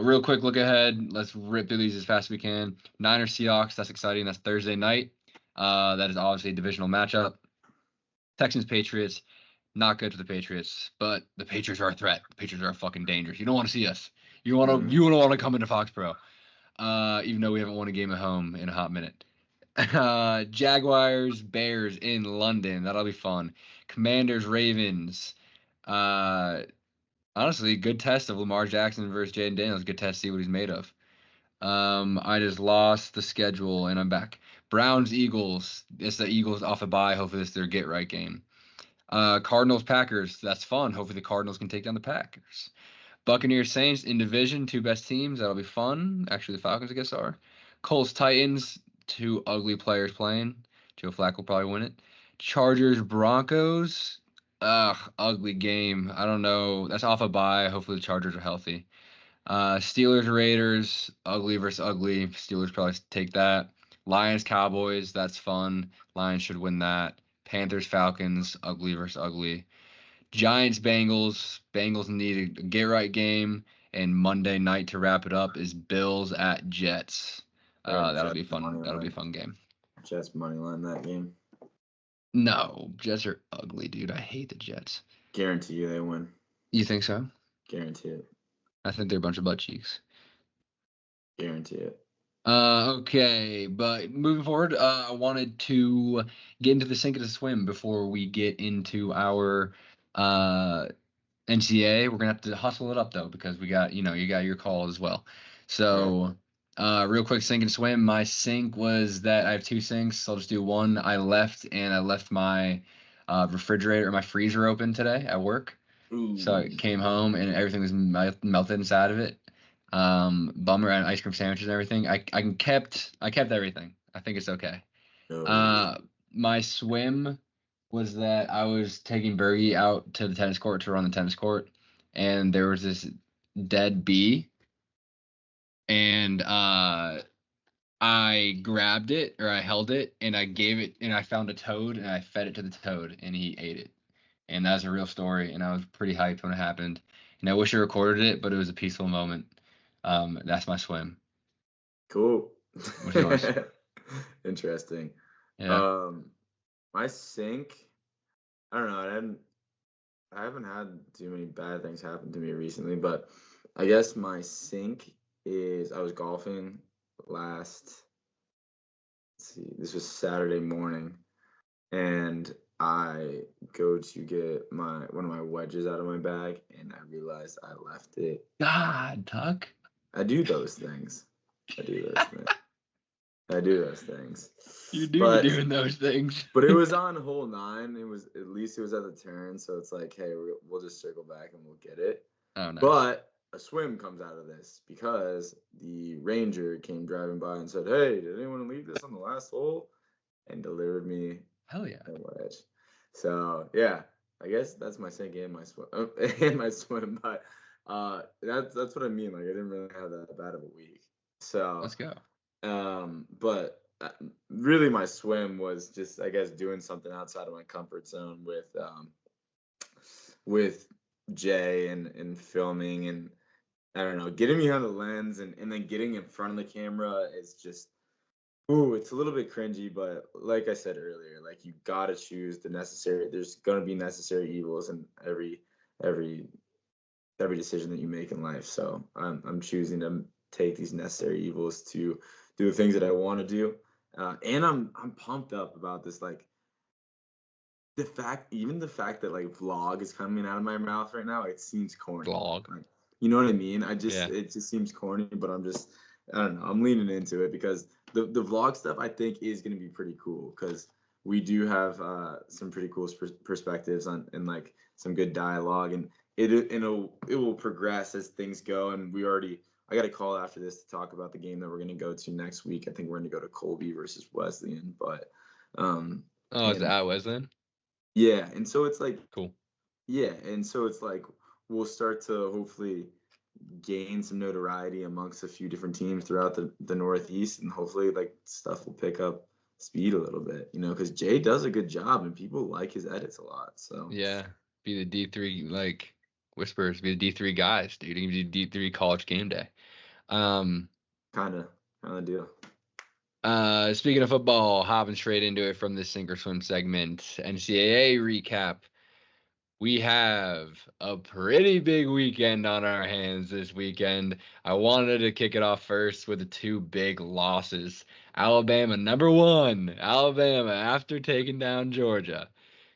Real quick look ahead. Let's rip through these as fast as we can. Niners Seahawks, that's exciting. That's Thursday night. That is obviously a divisional matchup. Texans Patriots, not good for the Patriots, but the Patriots are a threat. The Patriots are fucking dangerous. You don't want to see us. You want to come into Foxborough. Even though we haven't won a game at home in a hot minute. Jaguars Bears in London. That'll be fun. Commanders Ravens. Honestly, good test of Lamar Jackson versus Jaden Daniels. Good test to see what he's made of. I just lost the schedule and I'm back. Browns Eagles. It's the Eagles off a bye. Hopefully this is their get right game. Cardinals Packers. That's fun. Hopefully the Cardinals can take down the Packers. Buccaneers Saints in division. 2 best teams. That'll be fun. Actually, the Falcons I guess are. Colts Titans. 2 ugly players playing. Joe Flacco will probably win it. Chargers Broncos. Ugly game. I don't know. That's off a bye. Hopefully the Chargers are healthy. Steelers Raiders. Ugly versus ugly. Steelers probably take that. Lions Cowboys. That's fun. Lions should win that. Panthers Falcons. Ugly versus ugly. Giants Bengals. Bengals need a get right game. And Monday night to wrap it up is Bills at Jets. That'll be fun. That'll be a fun game. Jets money line that game. No, Jets are ugly, dude. I hate the Jets. Guarantee you they win. You think so? Guarantee it. I think they're a bunch of butt cheeks. Guarantee it. Okay, but moving forward, I wanted to get into the sink of the swim before we get into our NCAA. We're gonna have to hustle it up though because we got you got your call as well. So. Real quick sink and swim. My sink was that I have 2 sinks. So I'll just do one. I left my refrigerator or my freezer open today at work. Ooh. So I came home and everything was melted inside of it. Bummer. And ice cream sandwiches and everything. I kept everything. I think it's okay. My swim was that I was taking Bergie out to the tennis court to run the tennis court, and there was this dead bee. And I grabbed it or I held it and I gave it and I found a toad and I fed it to the toad and he ate it. And that's a real story. And I was pretty hyped when it happened. And I wish I recorded it, but it was a peaceful moment. That's my swim. Cool. What's yours? Interesting. Yeah. My sink. I don't know. I haven't had too many bad things happen to me recently, but I guess my sink is I was golfing last. Let's see, this was Saturday morning, and I go to get one of my wedges out of my bag, and I realized I left it. God, Tuck. I do those things. I do those things. You do But be doing those things. But it was on hole 9. It was at the turn, so it's like, hey, we'll just circle back and we'll get it. Oh, nice. But a swim comes out of this because the ranger came driving by and said, "Hey, did anyone leave this on the last hole?" And delivered me Hell yeah. a wedge. So yeah, I guess that's my sink and my swim and my swim. But that's what I mean. Like I didn't really have that bad of a week. So Let's go. But really my swim was just, I guess, doing something outside of my comfort zone with Jay and filming, and I don't know, getting behind the lens and then getting in front of the camera is just, it's a little bit cringy, but like I said earlier, like you gotta choose there's gonna be necessary evils in every decision that you make in life. So I'm choosing to take these necessary evils to do the things that I want to do. And I'm pumped up about this, like the fact that like vlog is coming out of my mouth right now, it seems corny. Vlog. Like, you know what I mean? It just seems corny, but I don't know, I'm leaning into it because the vlog stuff I think is going to be pretty cool because we do have some pretty cool perspectives on and like some good dialogue, and it will progress as things go. And I got a call after this to talk about the game that we're going to go to next week. I think we're going to go to Colby versus Wesleyan, but Is it at Wesleyan? yeah, and so it's like Cool. Yeah, and so it's like we'll start to hopefully gain some notoriety amongst a few different teams throughout the Northeast, and hopefully like stuff will pick up speed a little bit, because Jay does a good job and people like his edits a lot. So yeah, be the D3 like whispers, be the D3 guys, dude. You can be D3 college game day. kind of deal. Speaking of football, hopping straight into it from the sink or swim segment, NCAA recap. We have a pretty big weekend on our hands this weekend. I wanted to kick it off first with the 2 big losses. Alabama, number 1. Alabama, after taking down Georgia,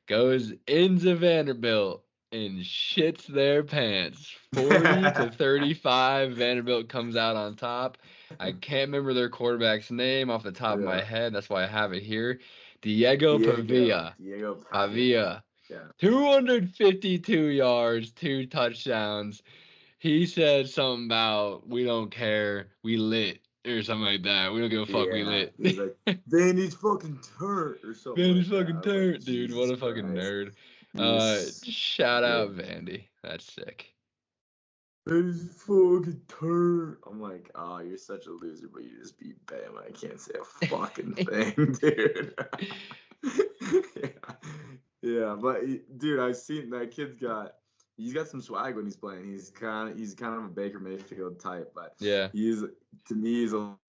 goes into Vanderbilt and shits their pants. 40-35. Vanderbilt comes out on top. I can't remember their quarterback's name off the top of my head. That's why I have it here. Diego Pavia. Yeah. 252 yards, 2 touchdowns. He said something about we don't care, we lit, or something like that. We don't give a fuck, we lit. He's like, Vandy's fucking turnt or something. Vandy's like fucking that. turnt, Like, dude. What a fucking nerd. Shout out Vandy. That's sick. Vandy's fucking turnt. I'm like, oh, you're such a loser, but you just beat Bama. I can't say a fucking thing, dude. Yeah, but dude, I've seen that he's got some swag when he's playing. He's kind of a Baker Mayfield type, but yeah, he's a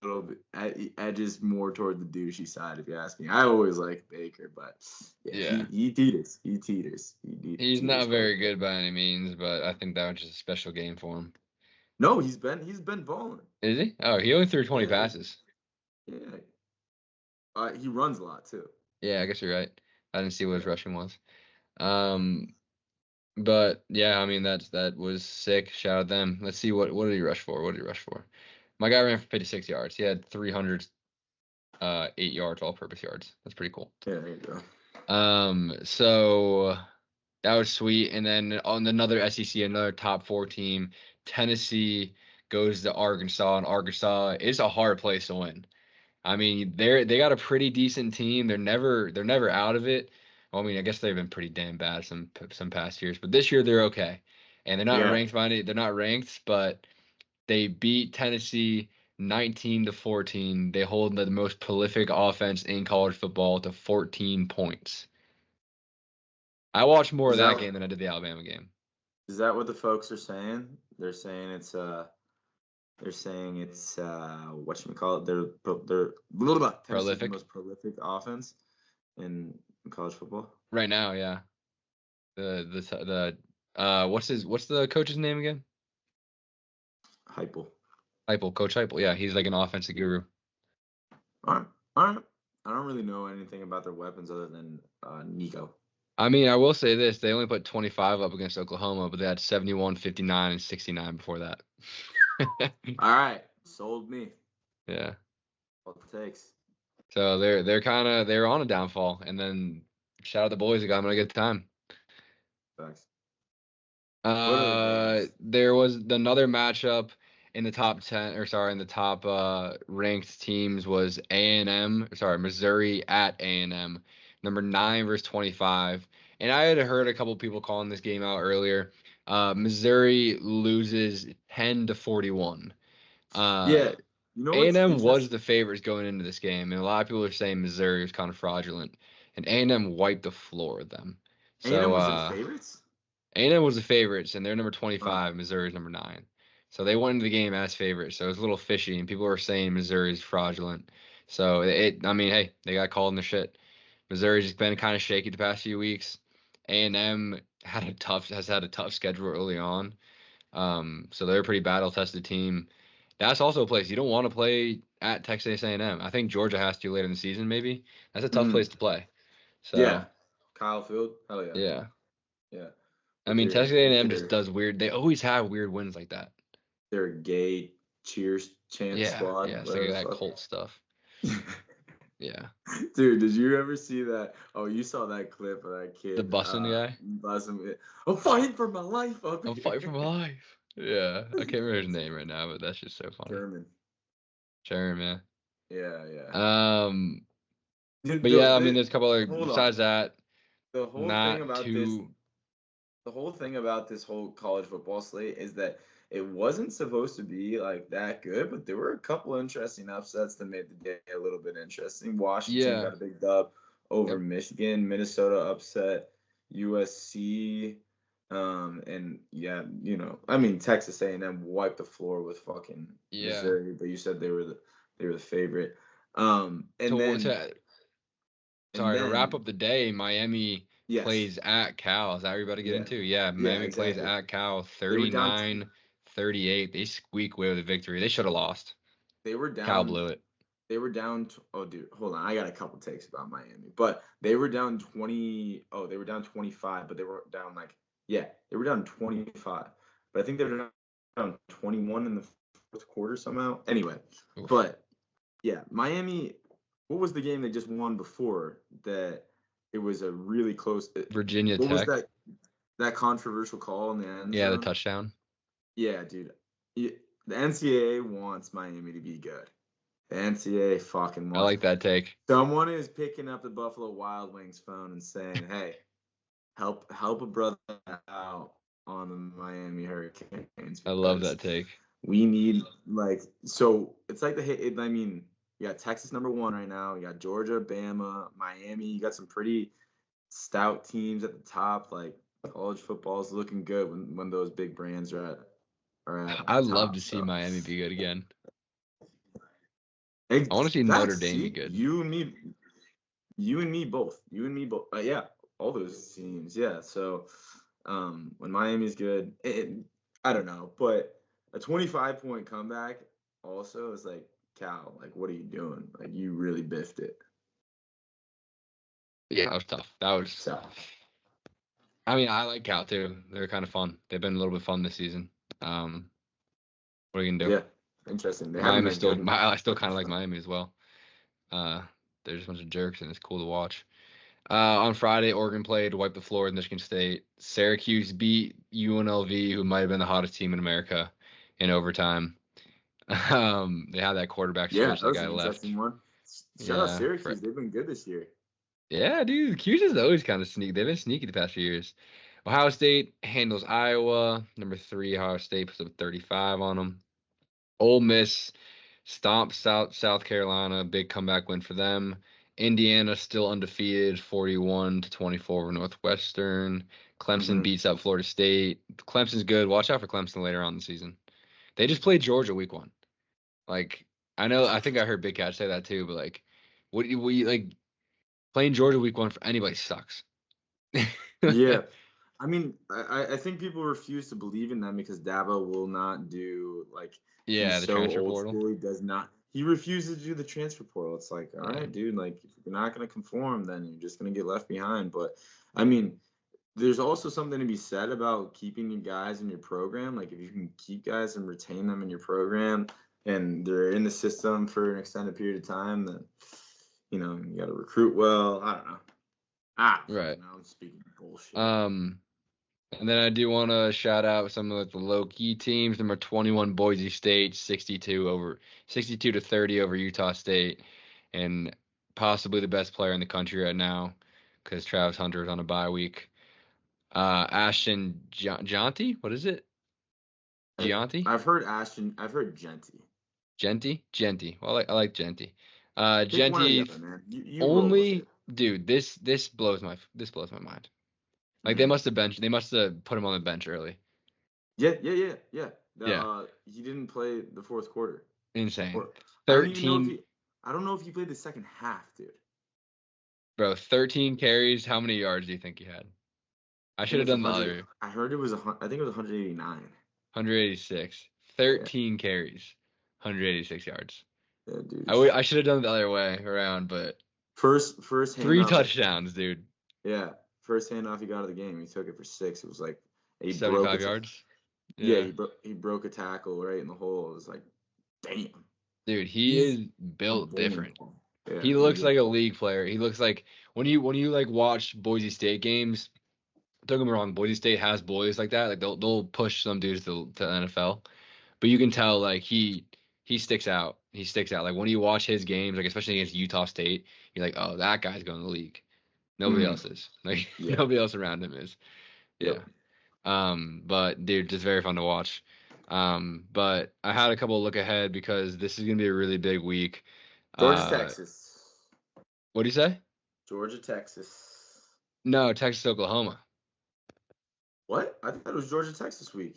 little bit edges more toward the douchey side, if you ask me. I always like Baker, but yeah. He teeters. He's not very good by any means, but I think that was just a special game for him. No, he's been balling. Is he? Oh, he only threw 20 passes. Yeah. He runs a lot too. Yeah, I guess you're right. I didn't see what his rushing was. But yeah, I mean that was sick. Shout out them. Let's see what did he rush for? My guy ran for 56 yards. He had 308 yards all-purpose yards. That's pretty cool. Yeah, there you go. So that was sweet. And then on another SEC, another top 4 team, Tennessee goes to Arkansas, and Arkansas is a hard place to win. I mean, they got a pretty decent team. They're never out of it. Well, I mean, I guess they've been pretty damn bad some past years, but this year they're okay. And they're not ranked by any. They're not ranked, but they beat Tennessee 19-14. They hold the most prolific offense in college football to 14 points. I watched more of that game than I did the Alabama game. Is that what the folks are saying? They're saying it's They're saying it's whatchamacallit. They're Tennessee's Prolific? the most prolific offense in college football. Right now, yeah. What's the coach's name again? Heupel. Coach Heupel. Yeah, he's like an offensive guru. All right. I don't really know anything about their weapons other than Nico. I mean, I will say this: they only put 25 up against Oklahoma, but they had 71, 59, and 69 before that. All right, sold me. Yeah. All it takes. So they're on a downfall, and then shout out the boys that got them in a good time. Thanks. There was another matchup in the top 10, or sorry, in the top ranked teams was Missouri at A&M, number 9 versus 25. And I had heard a couple people calling this game out earlier. Missouri loses 10-41. Yeah. You know what's A&M was interesting? the favorites going into this game, and a lot of people are saying Missouri was kind of fraudulent, and A&M wiped the floor with them. A&M was their favorites? A&M was the favorites, and they're number 25. Missouri's number 9. So they went into the game as favorites. So it was a little fishy, and people were saying Missouri's fraudulent. So I mean, hey, they got called in the shit. Missouri's just been kind of shaky the past few weeks. A&M has had a tough schedule early on. So they're a pretty battle-tested team. That's also a place you don't want to play at Texas A&M. I think Georgia has to later in the season, maybe. That's a tough place to play. So yeah, Kyle Field, hell yeah. Yeah. Yeah. I mean, Texas A&M just does weird. They always have weird wins like that. They're a gay cheers chant squad. Yeah, it's like that cult stuff. Yeah. Dude, did you ever see that? Oh, you saw that clip of that kid. The busing guy? I'm fighting for my life. I'm fighting for my life. Yeah. I can't remember his name right now, but that's just so funny. German. Yeah. Dude, but yeah, I mean, there's a couple other besides that. The whole thing about this whole college football slate is that it wasn't supposed to be like that good, but there were a couple interesting upsets that made the day a little bit interesting. Washington got a big dub over Michigan. Minnesota upset USC. And yeah, you know, I mean, Texas A&M wiped the floor with fucking Missouri, but you said they were the favorite. To wrap up the day, Miami plays at Cal. Is that what you're about to get into? Yeah, Miami plays at Cal, 39-38. They squeak away with a victory. They should have lost. They were down. Cal blew it. They were down. Oh, dude, hold on. I got a couple takes about Miami, but they were down 20. Oh, they were down 25, but they were down they were down 25. But I think they were down 21 in the fourth quarter somehow. Anyway, but yeah, Miami. What was the game they just won before that? It was a really close. Virginia Tech. What was that controversial call in the end zone? Yeah, the touchdown. Yeah, dude. The NCAA wants Miami to be good. The NCAA fucking wants. I like that take. Someone is picking up the Buffalo Wild Wings phone and saying, "Hey, help a brother out on the Miami Hurricanes." I love that take. We need so it's like I mean, you got Texas number 1 right now. You got Georgia, Bama, Miami. You got some pretty stout teams at the top. Like college football is looking good when those big brands are at. I'd love to see Miami be good again. I want to see Notre Dame be good. You and me both. Yeah, all those teams. Yeah. So when Miami's good, I don't know, but a 25-point comeback also is like, Cal, like, what are you doing? Like, you really biffed it. Yeah, that was tough. I mean, I like Cal too. They're kind of fun. They've been a little bit fun this season. What are you gonna do? Yeah, interesting. I still kind of like Miami as well. They're just a bunch of jerks, and it's cool to watch. On Friday, Oregon played, wiped the floor with Michigan State. Syracuse beat UNLV, who might have been the hottest team in America, in overtime. They had that quarterback switch. The guy left. One. Shout out Syracuse. They've been good this year. Yeah, dude. Cuse is always kind of sneaky. They've been sneaky the past few years. Ohio State handles Iowa. Number 3, Ohio State puts up 35 on them. Ole Miss stomps South Carolina. Big comeback win for them. Indiana still undefeated, 41-24 over Northwestern. Clemson beats up Florida State. Clemson's good. Watch out for Clemson later on in the season. They just played Georgia week 1. Like, I think I heard Big Cat say that too, but like, what you like playing Georgia week 1 for anybody sucks. Yeah. I mean, I think people refuse to believe in them because Dabo will not do like Yeah, he's the so transfer old portal. school. He does not. He refuses to do the transfer portal. It's like, all Yeah. right, dude. Like, if you're not gonna conform, then you're just gonna get left behind. But I mean, there's also something to be said about keeping your guys in your program. Like, if you can keep guys and retain them in your program, and they're in the system for an extended period of time, then you got to recruit well. I don't know. Right. Now I'm speaking bullshit. And then I do want to shout out some of the low key teams. Number 21 Boise State, 62 to 30 over Utah State, and possibly the best player in the country right now because Travis Hunter is on a bye week. Ashton Gianti, what is it? Gianti? I've heard Ashton. I've heard Genty. Genty. Well, I like Genty. Pick one or the Genty other, man. You roll with only, it. dude. This blows my mind. Like they must have put him on the bench early. Yeah. Yeah. He didn't play the fourth quarter. Insane. I don't even know 13. I don't know if he played the second half, dude. Bro, 13 carries. How many yards do you think he had? I should have done the other. I heard it was I think it was 189. 186. 13 carries. 186 yards. Yeah, dude. I should have done it the other way around, but first 3 handoff, touchdowns, dude. Yeah, first handoff he got of the game. He took it for 6. It was like 75 yards. Yeah, he broke a tackle right in the hole. It was like, damn. Dude, he is built different. Yeah, He looks like a league player. He looks like when you like watch Boise State games. Don't get me wrong, Boise State has boys like that. Like they'll push some dudes to the NFL, but you can tell like he sticks out. He sticks out. Like when you watch his games, like especially against Utah State, you're like, oh, that guy's going to the league. Nobody else is. Like nobody else around him is. Yeah. Yep. But dude, just very fun to watch. But I had a couple look ahead because this is gonna be a really big week. Georgia, Texas. What do you say? Georgia, Texas. No, Texas, Oklahoma. What? I thought it was Georgia, Texas week.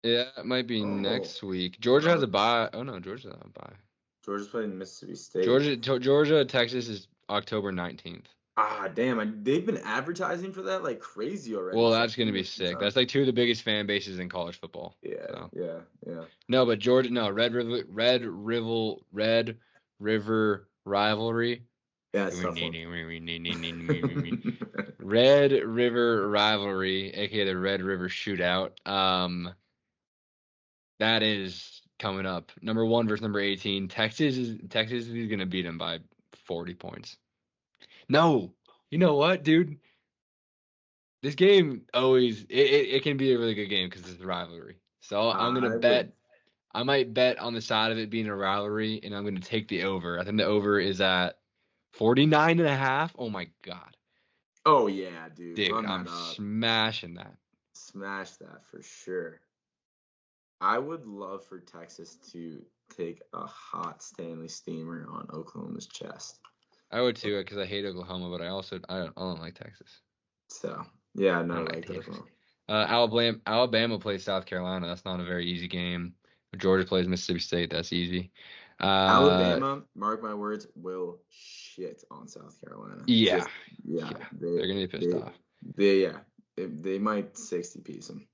Yeah, it might be next week. Georgia has a bye. Oh no, Georgia's not a bye. Georgia's playing Mississippi State. Georgia, Texas is October 19th. Ah, damn! They've been advertising for that like crazy already. Well, that's gonna be sick. That's like 2 of the biggest fan bases in college football. Yeah, so. yeah. No, but Georgia, no, Red River rivalry. Yeah, it's tough Red River rivalry, aka the Red River Shootout. That is coming up. Number 1 versus number 18. Texas is gonna beat them by 40 points. No, you know what, dude? This game always it can be a really good game because it's a rivalry. So I'm gonna bet. I might bet on the side of it being a rivalry, and I'm gonna take the over. I think the over is at 49.5. Oh my god. Oh yeah, dude. Dude, I'm smashing that. Smash that for sure. I would love for Texas to take a hot Stanley Steamer on Oklahoma's chest. I would too, because I hate Oklahoma, but I don't like Texas. So yeah, no, I like Texas. Alabama plays South Carolina. That's not a very easy game. Georgia plays Mississippi State. That's easy. Alabama, mark my words, will shit on South Carolina. Yeah. They're gonna be pissed off. They might 60-piece them.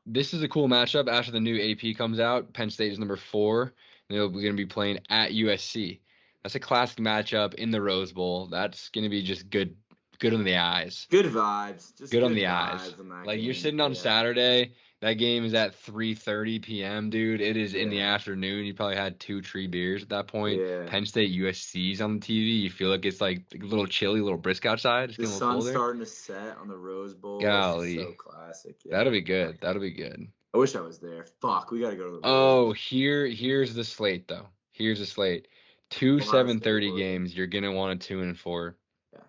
This is a cool matchup after the new AP comes out. Penn State is number 4, and they're going to be playing at USC. That's a classic matchup in the Rose Bowl. That's going to be just good on the eyes. Good vibes. Just good on the eyes. Like you're sitting on Saturday. That game is at 3:30 p.m., dude. It is in the afternoon. You probably had 2-3 beers at that point. Yeah. Penn State USC's on the TV. You feel like it's like a little chilly, a little brisk outside. It's the sun's starting to set on the Rose Bowl. Golly. So classic. Yeah. That'll be good. That'll be good. I wish I was there. Fuck, we gotta go to the Oh, here's the slate though. Here's the slate. 2 7:30 games. You're gonna want a 2 and 4. Yeah.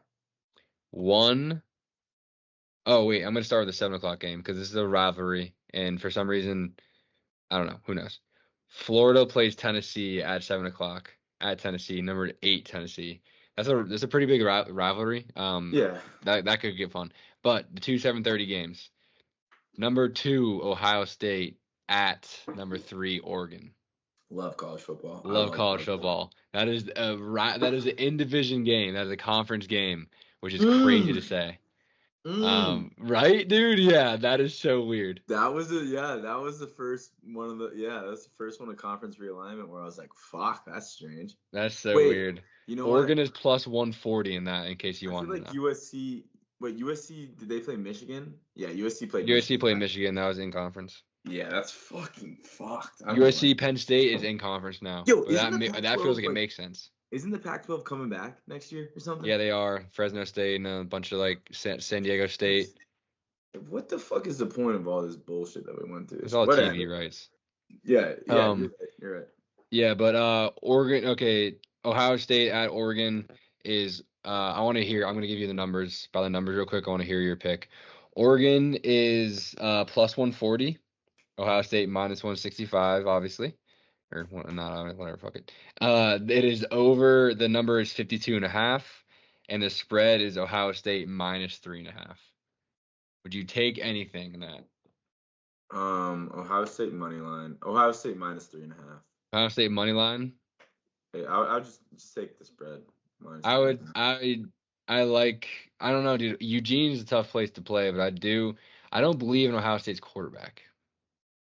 1. Oh wait, I'm gonna start with the 7:00 game because this is a rivalry, and for some reason, I don't know. Who knows? Florida plays Tennessee at 7:00 at Tennessee. Number 8 Tennessee. That's a pretty big rivalry. Yeah. That could get fun. But the 2 7:30 games. Number 2 Ohio State at number 3 Oregon. Love college football. I Love like college football. That is an in division game. That is a conference game, which is crazy to say. Right, dude? Yeah, that is so weird. That was the first one of that's the first one of conference realignment where I was like, fuck, that's strange. That's so Wait, weird. You know Oregon what? is plus 140 in that, in case you I feel wanted like to know. USC. Wait, USC, did they play Michigan? Yeah, USC played USC played right? Michigan. That was in conference. Yeah, that's fucking fucked. USC Penn State is in conference now. Yo, But isn't the that Pac-12, feels like it like- makes sense. Isn't the Pac-12 coming back next year or something? Yeah, they are. Fresno State and a bunch of like San Diego State. What the fuck is the point of all this bullshit that we went through? It's all Whatever. TV rights. Yeah, Um, you're right. Yeah, but Oregon. Okay, Ohio State at Oregon is. I'm going to give you the numbers. By the numbers, real quick, I want to hear your pick. Oregon is plus 140. Ohio State minus 165, obviously. Or not, whatever, fuck it. It is over. The number is 52.5, and the spread is Ohio State minus 3.5. Would you take anything in that? Ohio State money line. Ohio State minus 3.5. Ohio State money line. Hey, I'll just take the spread. I would. I like. I don't know, dude. Eugene's a tough place to play, but I don't believe in Ohio State's quarterback.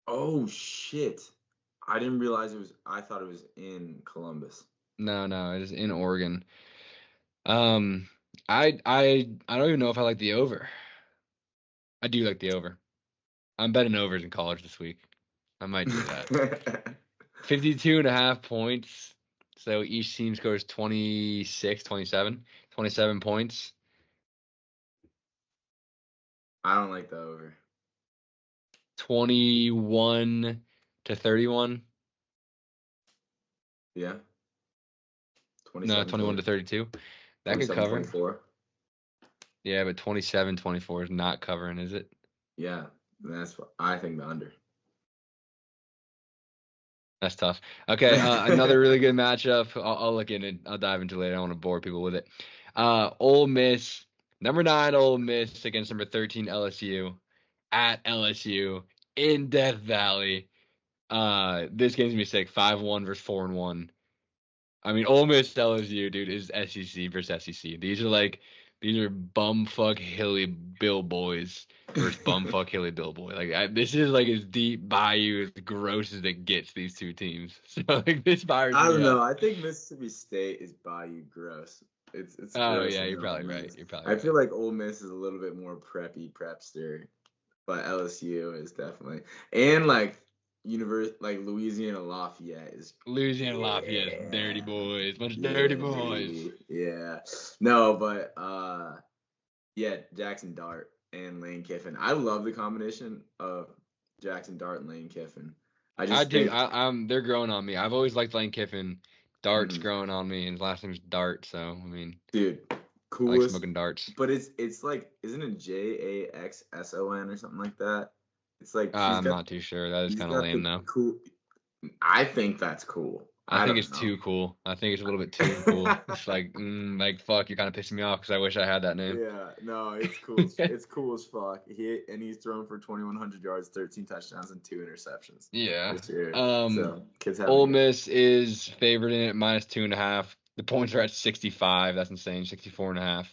Oh shit! I didn't realize it was. I thought it was in Columbus. No, it is in Oregon. I don't even know if I like the over. I do like the over. I'm betting overs in college this week. I might do that. 52.5 points. So each team scores 27 points. I don't like the over. 21 to 31. Yeah. No, 21 to 32. That could cover. 24. Yeah, but 27-24 is not covering, is it? Yeah, that's what I think the under. That's tough. Okay, another really good matchup. I'll look in it. I'll dive into it later. I don't want to bore people with it. Ole Miss, number 9 Ole Miss against number 13 LSU at LSU in Death Valley. This game's gonna be sick. 5-1 versus 4-1. I mean, Ole Miss LSU, dude, is SEC versus SEC. These are bumfuck hilly Bill boys versus bumfuck hilly Bill boy. Like this is like as deep bayou, as gross as it gets. These two teams. So like this fires. I don't know. I think Mississippi State is bayou gross. It's. Oh gross yeah, in you're Ole probably Miss. right. I feel like Ole Miss is a little bit more prepster, but LSU is definitely and like. Louisiana Lafayette is dirty boys, bunch of dirty boys. Yeah, no, but Jackson Dart and Lane Kiffin. I love the combination of Jackson Dart and Lane Kiffin. They're growing on me. I've always liked Lane Kiffin. Dart's growing on me, and his last name's Dart. So I mean, dude, coolest. I like smoking darts. But it's like, isn't it JAXSON or something like that? It's like I'm not too sure. That is kind of lame though. Cool. I think that's cool. I think it's too cool. I think it's a little bit too cool. It's like fuck, you're kind of pissing me off because I wish I had that name. Yeah, no, it's cool. It's cool as fuck. He's thrown for 2,100 yards, 13 touchdowns, and 2 interceptions. Yeah. This year. Ole Miss is favored in it minus 2.5. The points are at 65. That's insane. 64.5.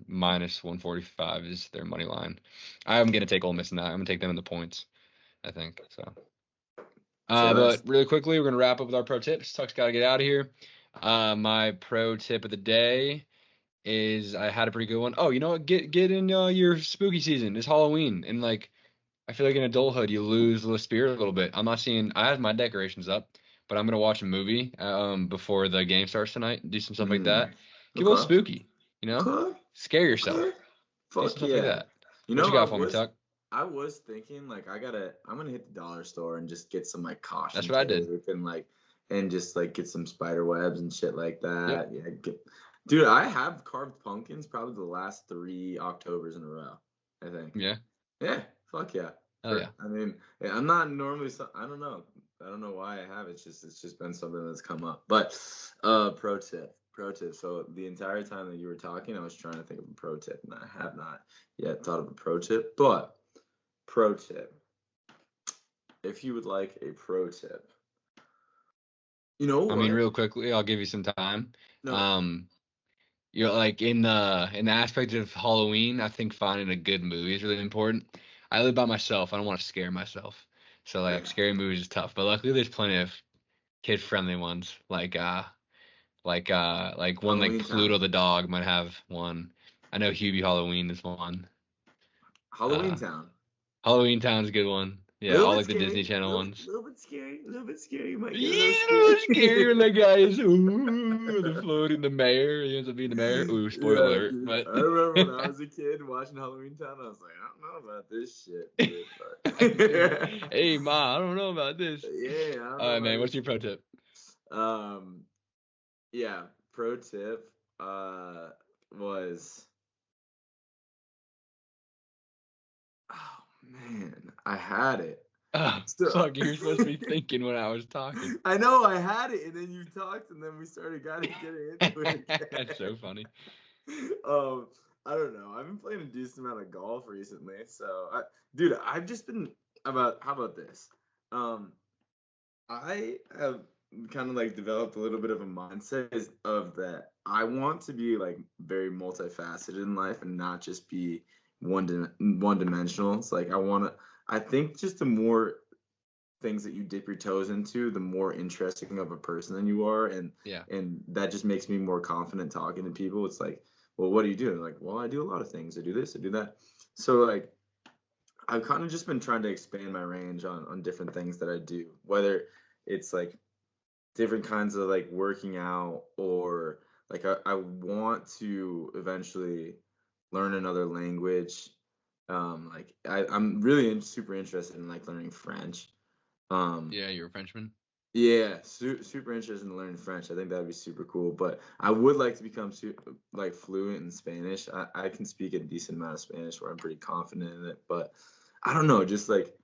Minus 145 is their money line. I'm gonna take Ole Miss in that. I'm gonna take them in the points. I think so. But really quickly, we're going to wrap up with our pro tips. Tuck's got to get out of here. My pro tip of the day is I had a pretty good one. Oh, you know what? Get in your spooky season. It's Halloween. And, I feel like in adulthood, you lose the spirit a little bit. I have my decorations up, but I'm going to watch a movie before the game starts tonight. Do some stuff like that. Get a little spooky, Scare yourself. Fuck stuff yeah. like that. What you got for me, Tuck? I was thinking I'm gonna hit the dollar store and just get some caution. That's what I did. And just get some spider webs and shit like that. Yep. Yeah, dude, I have carved pumpkins probably the last 3 Octobers in a row. I think. Yeah. Yeah. Fuck yeah. Oh yeah. I mean, I'm not normally. I don't know. I don't know why I have. It's just been something that's come up. But pro tip. So the entire time that you were talking, I was trying to think of a pro tip, and I have not yet thought of a pro tip. But pro tip. if you would like a pro tip. You know I what? mean, real quickly, I'll give you some time. No. Like in the aspect of Halloween, I think finding a good movie is really important. I live by myself. I don't want to scare myself. So like Yeah. scary movies is tough. But luckily there's plenty of kid friendly ones. Like one like Halloween Pluto Town. the dog might have one. I know Hubie Halloween is one. Halloween Town. Halloween Town's a good one. A Yeah, little all bit like the scary. Disney Channel ones. Little bit scary. A little bit scary. You might get a Yeah, little it was scary when that guy is the floating the mayor. He ends up being the mayor. Ooh, spoiler Yeah, alert. dude. But I remember when I was a kid watching Halloween Town. I was like, I don't know about this shit, dude. But hey, Ma, I don't know about this. yeah, I don't know All right, about man. What's this your pro shit. tip? Yeah, pro tip was, oh man, I had it. Oh, So, fuck, you're supposed to be thinking when I was talking. I know I had it, and then you talked, and then we started getting into it again. That's so funny. I don't know. I've been playing a decent amount of golf recently, so dude, I've just been how about this? I have kind of like developed a little bit of a mindset of that I want to be like very multifaceted in life and not just be one dimensional. It's like I think just the more things that you dip your toes into, the more interesting of a person than you are, and Yeah. and that just makes me more confident talking to people. It's like, well, what do you do? And like, well, I do a lot of things. I do this, I do that. So like, I've kind of just been trying to expand my range on different things that I do, whether it's like different kinds of like working out, or like I want to eventually learn another language. Like I'm really super interested in like learning French. Yeah, you're a Frenchman. Yeah, super interested in learning French. I think that'd be super cool. But I would like to become like fluent in Spanish. I can speak a decent amount of Spanish where I'm pretty confident in it. But I don't know, just like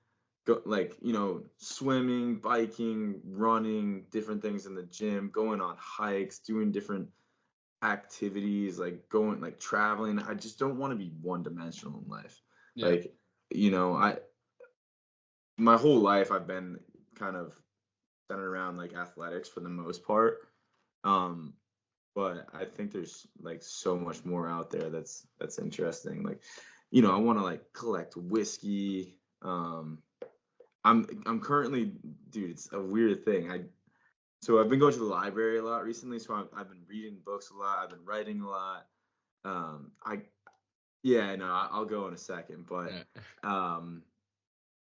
swimming, biking, running, different things in the gym, going on hikes, doing different activities, like going like traveling. I just don't want to be one dimensional in life. Yeah. Like, I my whole life I've been kind of centered around like athletics for the most part. But I think there's like so much more out there that's interesting. Like, I want to like collect whiskey. I'm currently, dude, it's a weird thing. So I've been going to the library a lot recently, so I've been reading books a lot. I've been writing a lot. I'll go in a second, but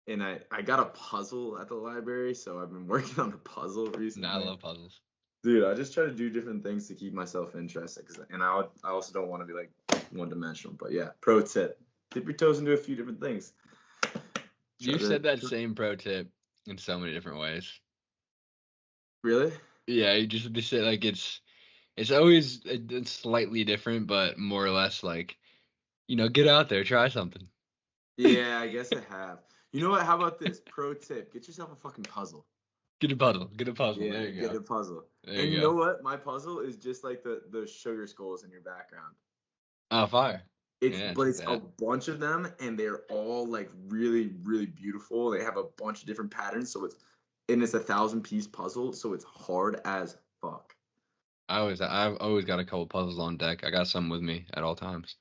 and I got a puzzle at the library, so I've been working on a puzzle recently. I love puzzles. Dude, I just try to do different things to keep myself interested, and I also don't want to be like one dimensional. But yeah, pro tip: dip your toes into a few different things. You've said that same pro tip in so many different ways. Really? Yeah, you just say like it's always it's slightly different, but more or less like, get out there, try something. Yeah, I guess I have. You know what? How about this pro tip? Get yourself a fucking puzzle. Get a puzzle. Yeah, there you go. get a puzzle. There And you you go. know what? My puzzle is just like the sugar skulls in your background. Oh, fire. It's Yeah, but it's that. a bunch of them, and they're all like really, really beautiful. They have a bunch of different patterns, so it's a 1,000-piece puzzle, so it's hard as fuck. I've always got a couple puzzles on deck. I got some with me at all times.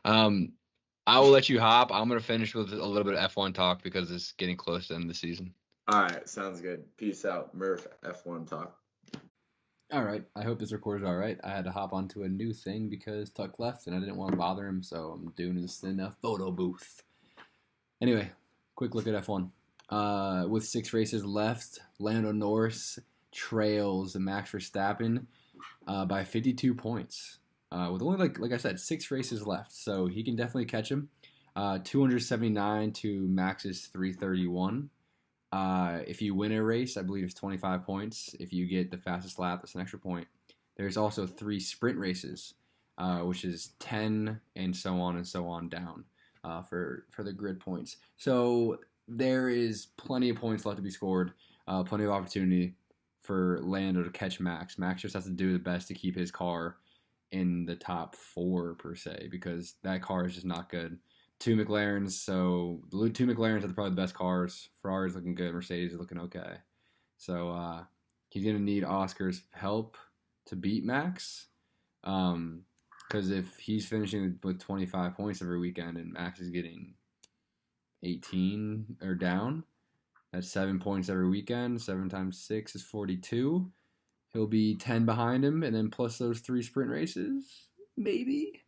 I will let you hop. I'm gonna finish with a little bit of F1 talk because it's getting close to the end of the season. All right, sounds good. Peace out, Murph. F1 talk. All right, I hope this records all right. I had to hop onto a new thing because Tuck left and I didn't want to bother him, so I'm doing this in a photo booth. Anyway, quick look at F1. With 6 races left, Lando Norris trails Max Verstappen by 52 points. With only, like I said, 6 races left, so he can definitely catch him. 279 to Max's 331. If you win a race, I believe it's 25 points. If you get the fastest lap, it's an extra point. There's also 3 sprint races, which is 10 and so on down for the grid points. So there is plenty of points left to be scored, plenty of opportunity for Lando to catch Max. Max just has to do the best to keep his car in the top 4 per se, because that car is just not good. two McLarens. So the two McLarens are probably the best cars. Ferrari's looking good. Mercedes is looking okay. So he's going to need Oscar's help to beat Max. Because if he's finishing with 25 points every weekend and Max is getting 18 or down, that's 7 points every weekend. 7 times 6 is 42. He'll be 10 behind him, and then plus those 3 sprint races, maybe.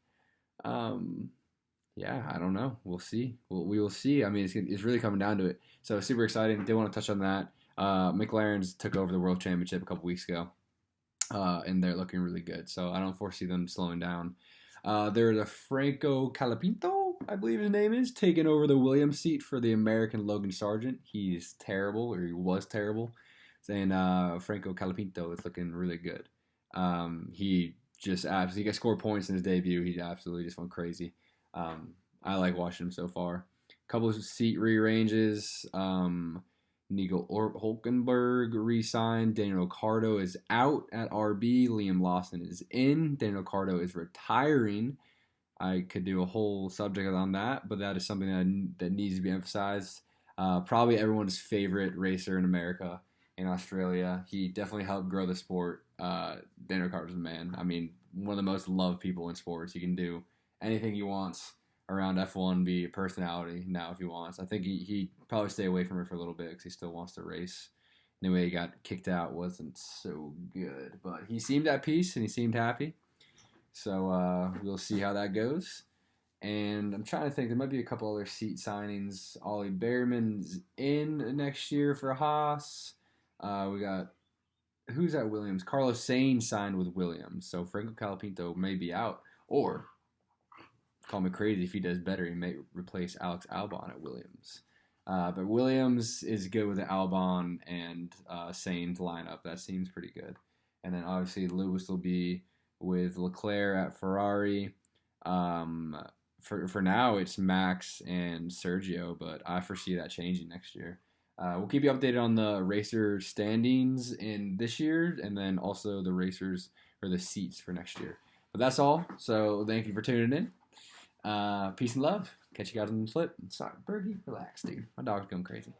Yeah, I don't know. We'll see. We will see. I mean, it's really coming down to it. So super exciting. Did want to touch on that. McLaren's took over the World Championship a couple weeks ago, and they're looking really good. So I don't foresee them slowing down. There's a Franco Colapinto, I believe his name is, taking over the Williams seat for the American Logan Sargent. He's terrible, or he was terrible. And Franco Colapinto is looking really good. He got scored points in his debut. He absolutely just went crazy. I like watching him so far. A couple of seat rearranges. Nico Hulkenberg re-signed. Daniel Ricciardo is out at RB. Liam Lawson is in. Daniel Ricciardo is retiring. I could do a whole subject on that, but that is something that needs to be emphasized. Probably everyone's favorite racer in America, in Australia. He definitely helped grow the sport. Daniel Ricciardo's a man. I mean, one of the most loved people in sports. He can do anything he wants around F1, be a personality now if he wants. I think he probably stay away from it for a little bit because he still wants to race. And the way he got kicked out wasn't so good. But he seemed at peace and he seemed happy. So we'll see how that goes. And I'm trying to think, there might be a couple other seat signings. Ollie Behrman's in next year for Haas. We got, who's at Williams? Carlos Sainz signed with Williams. So Franco Colapinto may be out. Or, call me crazy, if he does better, he may replace Alex Albon at Williams. But Williams is good with the Albon and Sainz lineup. That seems pretty good. And then obviously Lewis will be with Leclerc at Ferrari. For now, it's Max and Sergio, but I foresee that changing next year. We'll keep you updated on the racer standings in this year, and then also the racers or the seats for next year. But that's all. So thank you for tuning in. Peace and love. Catch you guys on the flip. Sorry, Bergie, relax, dude. My dog's going crazy.